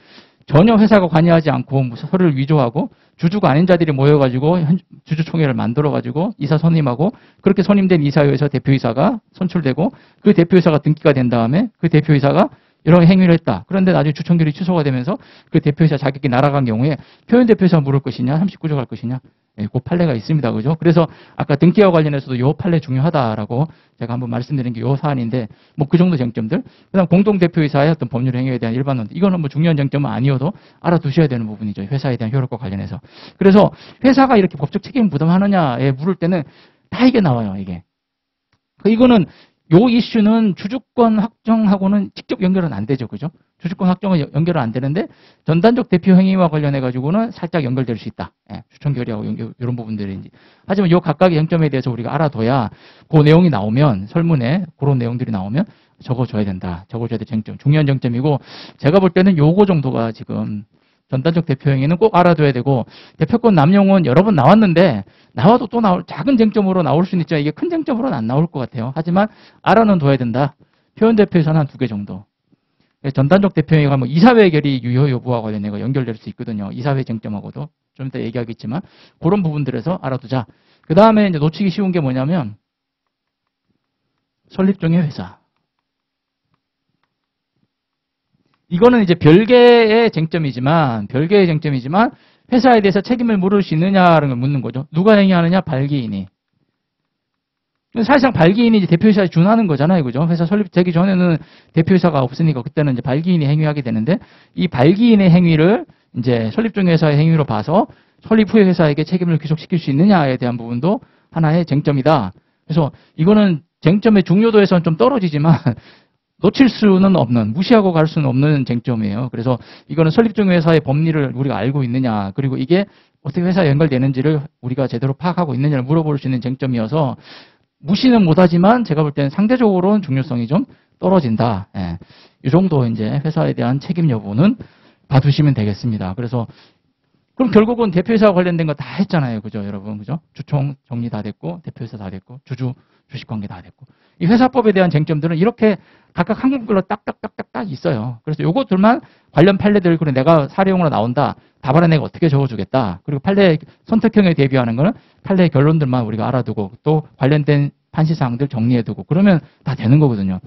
Speaker 1: 전혀 회사가 관여하지 않고 서류를 위조하고 주주가 아닌 자들이 모여가지고 주주총회를 만들어가지고 이사 선임하고 그렇게 선임된 이사회에서 대표이사가 선출되고 그 대표이사가 등기가 된 다음에 그 대표이사가 이런 행위를 했다. 그런데 나중에 주총결이 취소가 되면서 그 대표이사 자격이 날아간 경우에 표현 대표이사 물을 것이냐 39조 갈 것이냐 그 판례가 있습니다. 그죠? 그래서 아까 등기와 관련해서도 요 판례 중요하다라고 제가 한번 말씀드린 게 요 사안인데 뭐 그 정도 쟁점들. 그다음 공동 대표이사의 어떤 법률 행위에 대한 일반론. 이거는 뭐 중요한 쟁점은 아니어도 알아두셔야 되는 부분이죠. 회사에 대한 효력과 관련해서. 그래서 회사가 이렇게 법적 책임을 부담하느냐에 물을 때는 다 이게 나와요. 이게. 이거는 요 이슈는 주주권 확정하고는 직접 연결은 안 되죠. 그죠? 주주권 확정은 연결은 안 되는데 전단적 대표 행위와 관련해 가지고는 살짝 연결될 수 있다. 예, 추천 결의하고 이런 부분들인지. 하지만 요 각각의 쟁점에 대해서 우리가 알아둬야 그 내용이 나오면 설문에 그런 내용들이 나오면 적어줘야 된다. 적어줘야 될 쟁점. 중요한 쟁점이고 제가 볼 때는 요거 정도가 지금 전단적 대표 행위는 꼭 알아둬야 되고 대표권 남용은 여러 번 나왔는데 나와도 또 작은 쟁점으로 나올 수는 있지만 이게 큰 쟁점으로는 안 나올 것 같아요. 하지만 알아는 둬야 된다. 표현 대표에서는 한 2개 정도. 전단적 대표 행위가 뭐 이사회 결의 유효 여부와 관련해 연결될 수 있거든요. 이사회 쟁점하고도 좀 이따 얘기하겠지만 그런 부분들에서 알아두자. 그 다음에 이제 놓치기 쉬운 게 뭐냐면 설립종의 회사. 이거는 이제 별개의 쟁점이지만 회사에 대해서 책임을 물을 수 있느냐라는 걸 묻는 거죠. 누가 행위하느냐? 발기인이. 사실상 발기인이 이제 대표이사에 준하는 거잖아요. 그죠? 회사 설립되기 전에는 대표이사가 없으니까 그때는 이제 발기인이 행위하게 되는데 이 발기인의 행위를 이제 설립중 회사의 행위로 봐서 설립 후에 회사에게 책임을 귀속시킬 수 있느냐에 대한 부분도 하나의 쟁점이다. 그래서 이거는 쟁점의 중요도에서는 좀 떨어지지만 놓칠 수는 없는, 무시하고 갈 수는 없는 쟁점이에요. 그래서 이거는 설립중 회사의 법리를 우리가 알고 있느냐, 그리고 이게 어떻게 회사에 연결되는지를 우리가 제대로 파악하고 있느냐를 물어볼 수 있는 쟁점이어서 무시는 못하지만 제가 볼 때는 상대적으로는 중요성이 좀 떨어진다. 예. 이 정도 이제 회사에 대한 책임 여부는 봐두시면 되겠습니다. 그래서 그럼 결국은 대표이사와 관련된 거 다 했잖아요. 그죠, 여러분? 그죠? 주총 정리 다 됐고, 대표이사 다 됐고, 주식관계 다 됐고. 이 회사법에 대한 쟁점들은 이렇게 각각 한국별로 딱딱딱딱딱 있어요. 그래서 요것들만 관련 판례들, 그리고 내가 사례용으로 나온다. 답안에 내가 어떻게 적어주겠다. 그리고 판례 선택형에 대비하는 거는 판례 결론들만 우리가 알아두고 또 관련된 판시사항들 정리해두고 그러면 다 되는 거거든요.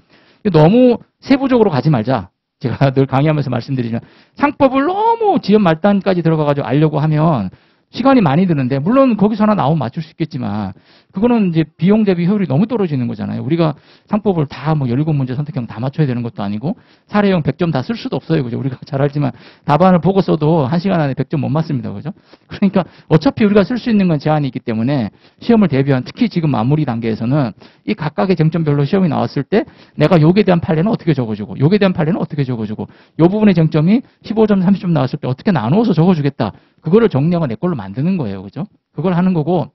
Speaker 1: 너무 세부적으로 가지 말자. 제가 늘 강의하면서 말씀드리지만 상법을 너무 지연 말단까지 들어가가지고 알려고 하면 시간이 많이 드는데 물론 거기서 하나 나오면 맞출 수 있겠지만 그거는 이제 비용 대비 효율이 너무 떨어지는 거잖아요. 우리가 상법을 다 뭐 17문제 선택형 다 맞춰야 되는 것도 아니고 사례형 100점 다 쓸 수도 없어요. 그죠? 우리가 잘 알지만 답안을 보고 써도 1시간 안에 100점 못 맞습니다. 그죠? 그러니까 어차피 우리가 쓸 수 있는 건 제한이 있기 때문에 시험을 대비한 특히 지금 마무리 단계에서는 이 각각의 쟁점별로 시험이 나왔을 때 내가 요게 대한 판례는 어떻게 적어주고 요게 대한 판례는 어떻게 적어주고 요 부분의 쟁점이 15점, 30점 나왔을 때 어떻게 나누어서 적어주겠다. 그거를 정리하고 내 걸로 만드는 거예요. 그죠? 그걸 하는 거고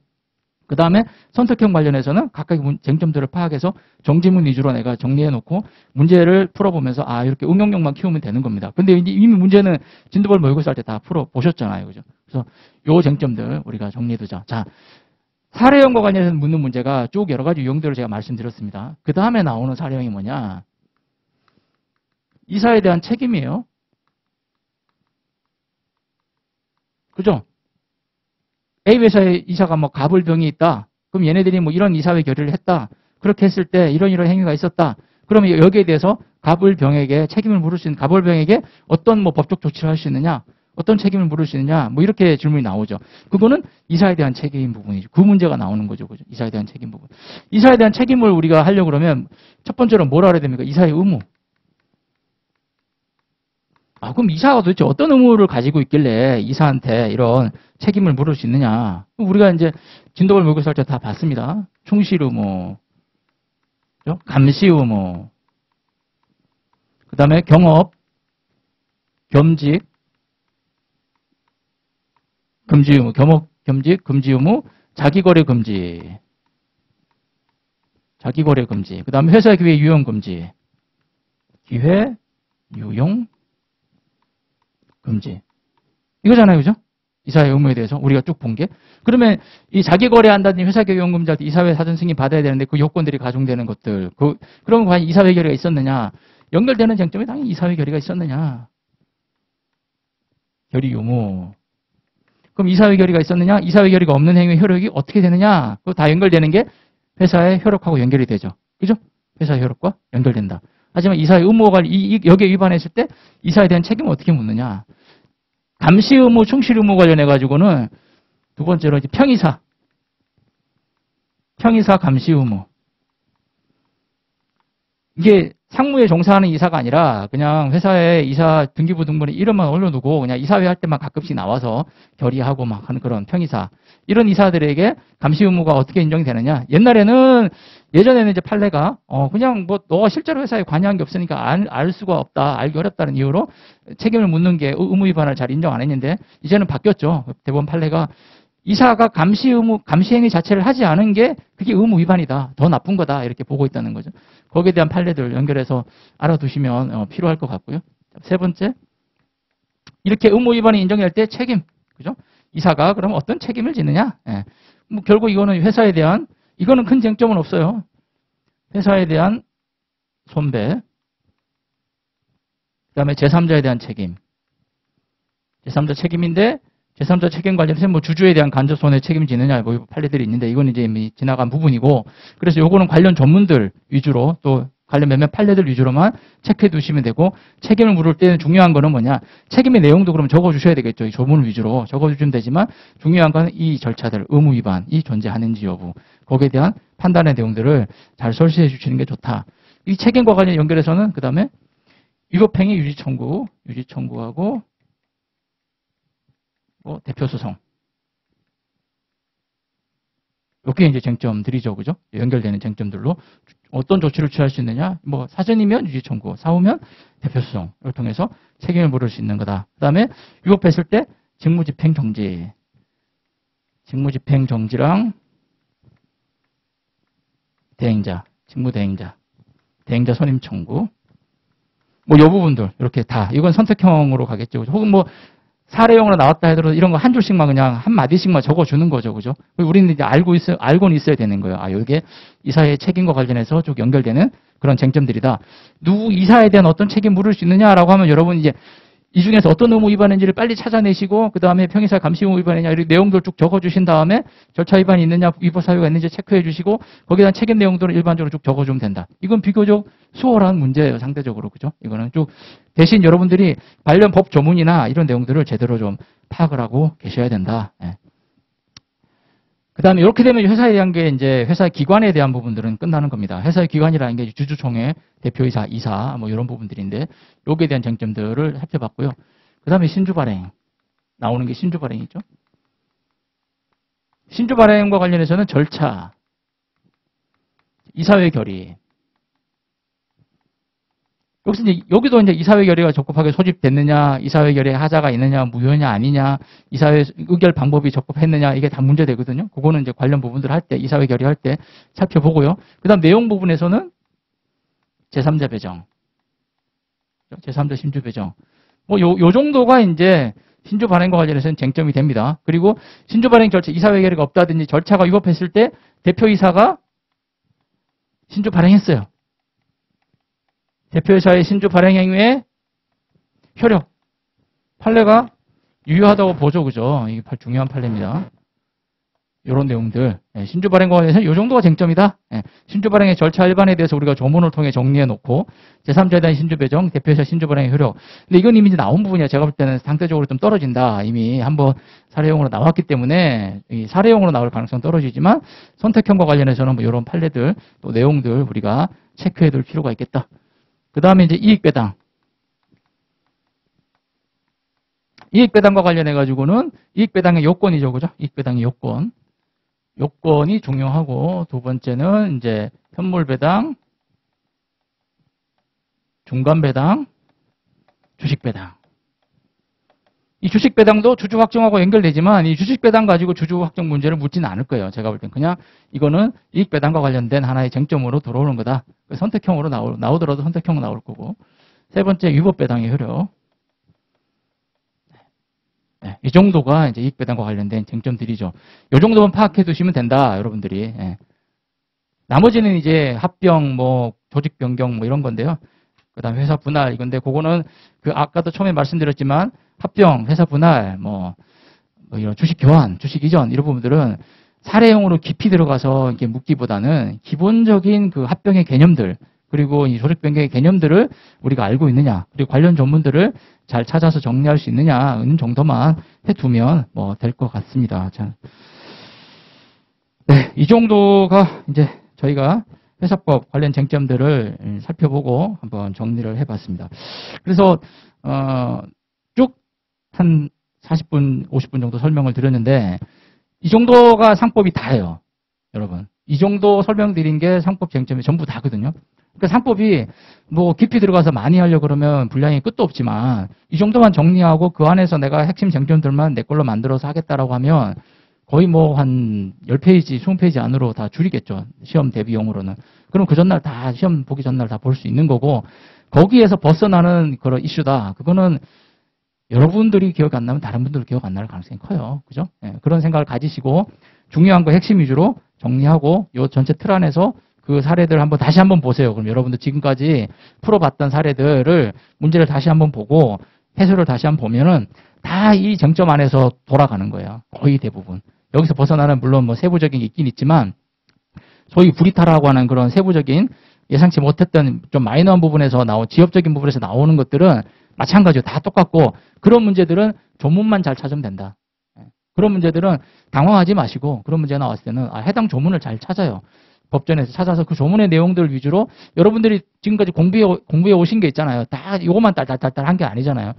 Speaker 1: 그 다음에 선택형 관련해서는 각각의 쟁점들을 파악해서 정지문 위주로 내가 정리해 놓고 문제를 풀어보면서 아 이렇게 응용력만 키우면 되는 겁니다. 근데 이미 문제는 진도벌 모의고사 할 때 다 풀어보셨잖아요. 그죠? 그래서 요 쟁점들 우리가 정리해두자. 자, 사례형과 관련해서 묻는 문제가 쭉 여러 가지 유형들을 제가 말씀드렸습니다. 그 다음에 나오는 사례형이 뭐냐? 이사에 대한 책임이에요. 그죠? A 회사의 이사가 뭐 갑을병이 있다. 그럼 얘네들이 뭐 이런 이사회 결의를 했다. 그렇게 했을 때 이런 행위가 있었다. 그러면 여기에 대해서 갑을병에게 책임을 물을 수 있는 갑을병에게 어떤 뭐 법적 조치를 할 수 있느냐? 어떤 책임을 물을 수 있느냐? 뭐 이렇게 질문이 나오죠. 그거는 이사에 대한 책임 부분이죠. 그 문제가 나오는 거죠. 그죠? 이사에 대한 책임 부분. 이사에 대한 책임을 우리가 하려고 그러면 첫 번째로 뭘 알아야 됩니까? 이사의 의무. 아, 그럼 이사가 도대체 어떤 의무를 가지고 있길래 이사한테 이런 책임을 물을 수 있느냐. 우리가 이제 진도벌 모의고사 할 때 다 봤습니다. 충실 의무, 감시 의무, 그 다음에 경업, 겸직, 금지 의무, 겸업 겸직, 금지 의무, 자기거래 금지. 자기거래 금지. 그 다음에 회사 기회 유용 금지. 기회 유용 금지. 이거잖아요. 그죠? 이사회 의무에 대해서 우리가 쭉 본 게. 그러면 이 자기거래 한다든지 회사 기회 유용 금지할 때 이사회 사전 승인 받아야 되는데 그 요건들이 가중되는 것들. 그럼 과연 이사회 결의가 있었느냐? 연결되는 쟁점이 당연히 이사회 결의가 있었느냐? 결의 유무. 그럼 이사회 결의가 있었느냐? 이사회 결의가 없는 행위의 효력이 어떻게 되느냐? 그거 다 연결되는 게 회사의 효력하고 연결이 되죠. 그죠? 회사의 효력과 연결된다. 하지만 이사회 의무가 여기에 위반했을 때 이사에 대한 책임을 어떻게 묻느냐? 감시 의무, 충실 의무 관련해 가지고는 두 번째로 이제 평이사 감시 의무. 이게 상무에 종사하는 이사가 아니라 그냥 회사에 이사 등기부 등본에 이름만 올려두고 그냥 이사회 할 때만 가끔씩 나와서 결의하고 막 하는 그런 평이사. 이런 이사들에게 감시 의무가 어떻게 인정이 되느냐. 예전에는 이제 판례가 그냥 뭐 너가 실제로 회사에 관여한 게 없으니까 알 수가 없다, 알기 어렵다는 이유로 책임을 묻는 게 의무 위반을 잘 인정 안 했는데 이제는 바뀌었죠. 대법원 판례가 이사가 감시 행위 자체를 하지 않은 게 그게 의무 위반이다. 더 나쁜 거다. 이렇게 보고 있다는 거죠. 거기에 대한 판례들 연결해서 알아두시면 필요할 것 같고요. 세 번째, 이렇게 의무 위반이 인정될 때 책임, 그죠? 이사가 그럼 어떤 책임을 지느냐? 예. 뭐 결국 이거는 회사에 대한, 이거는 큰 쟁점은 없어요. 회사에 대한 손배, 그다음에 제3자에 대한 책임. 제3자 책임인데 제3자 책임 관련해서 뭐 주주에 대한 간접 손해 책임지느냐 뭐 판례들이 있는데 이건 이제 이미 지나간 부분이고, 그래서 요거는 관련 전문들 위주로 또 관련 몇몇 판례들 위주로만 체크해 두시면 되고, 책임을 물을 때는 중요한 거는 뭐냐, 책임의 내용도 그럼 적어 주셔야 되겠죠. 이 조문 위주로 적어 주시면 되지만 중요한 건 이 절차들, 의무 위반이 존재하는지 여부, 거기에 대한 판단의 내용들을 잘 설치해 주시는 게 좋다. 이 책임과 관련 연결해서는 그다음에 위법행위 유지 청구하고 대표 소송. 이게 이제 쟁점들이죠. 그죠? 연결되는 쟁점들로 어떤 조치를 취할 수 있느냐? 뭐 사전이면 유지 청구, 사후면 대표 소송을 통해서 책임을 물을 수 있는 거다. 그다음에 위법했을 때 직무집행 정지. 직무집행 정지랑 대행자, 직무대행자, 대행자 선임 청구. 뭐 이 부분들 이렇게 다 이건 선택형으로 가겠죠. 혹은 뭐 사례용으로 나왔다 하더라도 이런 거 한 줄씩만 그냥 한 마디씩만 적어주는 거죠. 그죠? 우리는 이제 알고는 있어야 되는 거예요. 이게 이사의 책임과 관련해서 쭉 연결되는 그런 쟁점들이다. 누구 이사에 대한 어떤 책임 물을 수 있느냐라고 하면 여러분 이제 이 중에서 어떤 의무 위반인지를 빨리 찾아내시고 그 다음에 평이사 감시 의무 위반이냐 이런 내용들 쭉 적어주신 다음에 절차 위반이 있느냐 위법 사유가 있는지 체크해 주시고 거기에 대한 책임 내용들을 일반적으로 쭉 적어주면 된다. 이건 비교적 수월한 문제예요. 상대적으로. 그죠? 이거는 쭉 대신 여러분들이 관련 법 조문이나 이런 내용들을 제대로 좀 파악을 하고 계셔야 된다. 예. 그 다음에 이렇게 되면 회사에 대한 게 이제 회사 기관에 대한 부분들은 끝나는 겁니다. 회사의 기관이라는 게 주주총회, 대표이사, 이사 뭐 이런 부분들인데 여기에 대한 쟁점들을 살펴봤고요. 그 다음에 신주 발행. 나오는 게 신주 발행이죠. 신주 발행과 관련해서는 절차, 이사회 결의. 여기도 이제 이사회 결의가 적법하게 소집됐느냐, 이사회 결의에 하자가 있느냐, 무효냐 아니냐, 이사회 의결 방법이 적법했느냐, 이게 다 문제되거든요. 그거는 이제 관련 부분들 할 때, 이사회 결의할 때 살펴보고요. 그 다음 내용 부분에서는 제3자 배정, 제3자 신주 배정. 뭐 요 정도가 이제 신주 발행과 관련해서는 쟁점이 됩니다. 그리고 신주 발행 절차, 이사회 결의가 없다든지 절차가 위법했을 때 대표이사가 신주 발행했어요. 대표이사의 신주 발행 행위의 효력, 판례가 유효하다고 보죠. 그죠? 이게 중요한 판례입니다. 이런 내용들. 신주 발행과 관련해서 이 정도가 쟁점이다. 신주 발행의 절차 일반에 대해서 우리가 조문을 통해 정리해 놓고 제3자에 대한 신주 배정, 대표이사 신주 발행의 효력. 근데 이건 이미 이제 나온 부분이야. 제가 볼 때는 상대적으로 좀 떨어진다. 이미 한번 사례용으로 나왔기 때문에 이 사례용으로 나올 가능성 떨어지지만 선택형과 관련해서는 뭐 이런 판례들 또 내용들 우리가 체크해 둘 필요가 있겠다. 그 다음에 이제 이익배당. 이익배당과 관련해가지고는 이익배당의 요건이죠. 그죠? 이익배당의 요건. 요건이 중요하고, 두 번째는 이제 현물배당, 중간배당, 주식배당. 이 주식 배당도 주주 확정하고 연결되지만 이 주식 배당 가지고 주주 확정 문제를 묻지는 않을 거예요. 제가 볼 땐 그냥 이거는 이익 배당과 관련된 하나의 쟁점으로 들어오는 거다. 선택형으로 나오더라도 선택형 나올 거고. 세 번째, 위법 배당의 효력. 네, 이 정도가 이제 이익 배당과 관련된 쟁점들이죠. 이 정도만 파악해 두시면 된다, 여러분들이. 예. 나머지는 이제 합병, 뭐 조직 변경 뭐 이런 건데요. 그다음에 회사 분할 이건데 그거는 그 아까도 처음에 말씀드렸지만 합병, 회사 분할, 뭐 이런 주식 교환, 주식 이전 이런 부분들은 사례형으로 깊이 들어가서 이렇게 묻기보다는 기본적인 그 합병의 개념들 그리고 이 조직 변경의 개념들을 우리가 알고 있느냐 그리고 관련 전문들을 잘 찾아서 정리할 수 있느냐는 정도만 해두면 뭐 될 것 같습니다. 자, 네, 이 정도가 이제 저희가 회사법 관련 쟁점들을 살펴보고 한번 정리를 해봤습니다. 그래서 쭉 한 40분, 50분 정도 설명을 드렸는데 이 정도가 상법이 다예요. 여러분. 이 정도 설명드린 게 상법 쟁점이 전부 다거든요. 그러니까 상법이 뭐 깊이 들어가서 많이 하려고 그러면 분량이 끝도 없지만 이 정도만 정리하고 그 안에서 내가 핵심 쟁점들만 내 걸로 만들어서 하겠다라고 하면 거의 뭐 한 10페이지, 20페이지 안으로 다 줄이겠죠. 시험 대비용으로는. 그럼 그 전날 다 시험 보기 전날 다 볼 수 있는 거고 거기에서 벗어나는 그런 이슈다. 그거는 여러분들이 기억 안 나면 다른 분들 기억 안 날 가능성이 커요. 그죠? 예, 그런 생각을 가지시고 중요한 거 핵심 위주로 정리하고 요 전체 틀 안에서 그 사례들 한번 다시 한번 보세요. 그럼 여러분들 지금까지 풀어봤던 사례들을 문제를 다시 한번 보고 해설을 다시 한번 보면은 다 이 쟁점 안에서 돌아가는 거예요. 거의 대부분. 여기서 벗어나는 물론 뭐 세부적인 게 있긴 있지만 소위 불이탈하고 하는 그런 세부적인 예상치 못했던 좀 마이너한 부분에서 지엽적인 부분에서 나오는 것들은 마찬가지로 다 똑같고 그런 문제들은 조문만 잘 찾으면 된다. 그런 문제들은 당황하지 마시고 그런 문제 나왔을 때는 해당 조문을 잘 찾아요. 법전에서 찾아서 그 조문의 내용들 위주로 여러분들이 지금까지 공부해 오신 게 있잖아요. 다 요것만 딸딸딸딸 한 게 아니잖아요.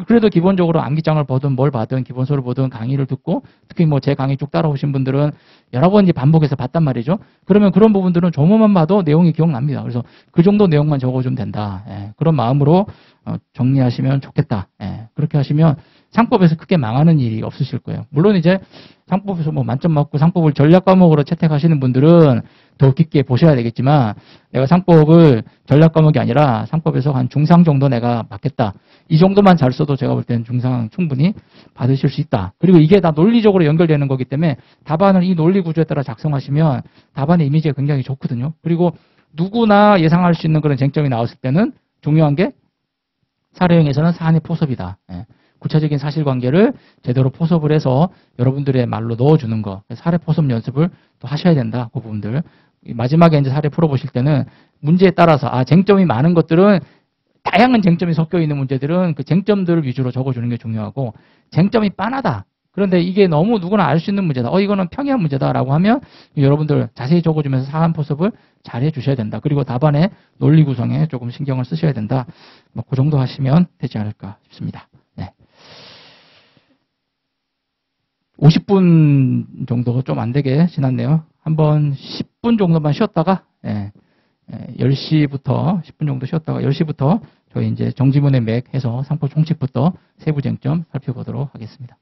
Speaker 1: 그래도 기본적으로 암기장을 보든 뭘 봐든 기본서를 보든 강의를 듣고 특히 뭐 제 강의 쭉 따라오신 분들은 여러 번 이제 반복해서 봤단 말이죠. 그러면 그런 부분들은 조문만 봐도 내용이 기억납니다. 그래서 그 정도 내용만 적어주면 된다. 예, 그런 마음으로 정리하시면 좋겠다. 예, 그렇게 하시면 상법에서 크게 망하는 일이 없으실 거예요. 물론 이제 상법에서 뭐 만점 맞고 상법을 전략 과목으로 채택하시는 분들은 더 깊게 보셔야 되겠지만 내가 상법을 전략 과목이 아니라 상법에서 한 중상 정도 내가 받겠다. 이 정도만 잘 써도 제가 볼 때는 중상 충분히 받으실 수 있다. 그리고 이게 다 논리적으로 연결되는 거기 때문에 답안을 이 논리 구조에 따라 작성하시면 답안의 이미지가 굉장히 좋거든요. 그리고 누구나 예상할 수 있는 그런 쟁점이 나왔을 때는 중요한 게 사례형에서는 사안의 포섭이다. 예. 구체적인 사실관계를 제대로 포섭을 해서 여러분들의 말로 넣어주는 거. 사례 포섭 연습을 또 하셔야 된다. 그 부분들. 마지막에 이제 사례 풀어보실 때는 문제에 따라서 쟁점이 많은 것들은 다양한 쟁점이 섞여 있는 문제들은 그 쟁점들을 위주로 적어주는 게 중요하고 쟁점이 빤하다. 그런데 이게 너무 누구나 알 수 있는 문제다. 이거는 평이한 문제다라고 하면 여러분들 자세히 적어주면서 사안 포섭을 잘 해주셔야 된다. 그리고 답안의 논리 구성에 조금 신경을 쓰셔야 된다. 뭐 그 정도 하시면 되지 않을까 싶습니다. 네. 50분 정도 좀 안 되게 지났네요. 한번 10분 정도만 쉬었다가 10시부터 10분 정도 쉬었다가 10시부터 저희 이제 정지문의 맥 해서 상법 총칙부터 세부 쟁점 살펴보도록 하겠습니다.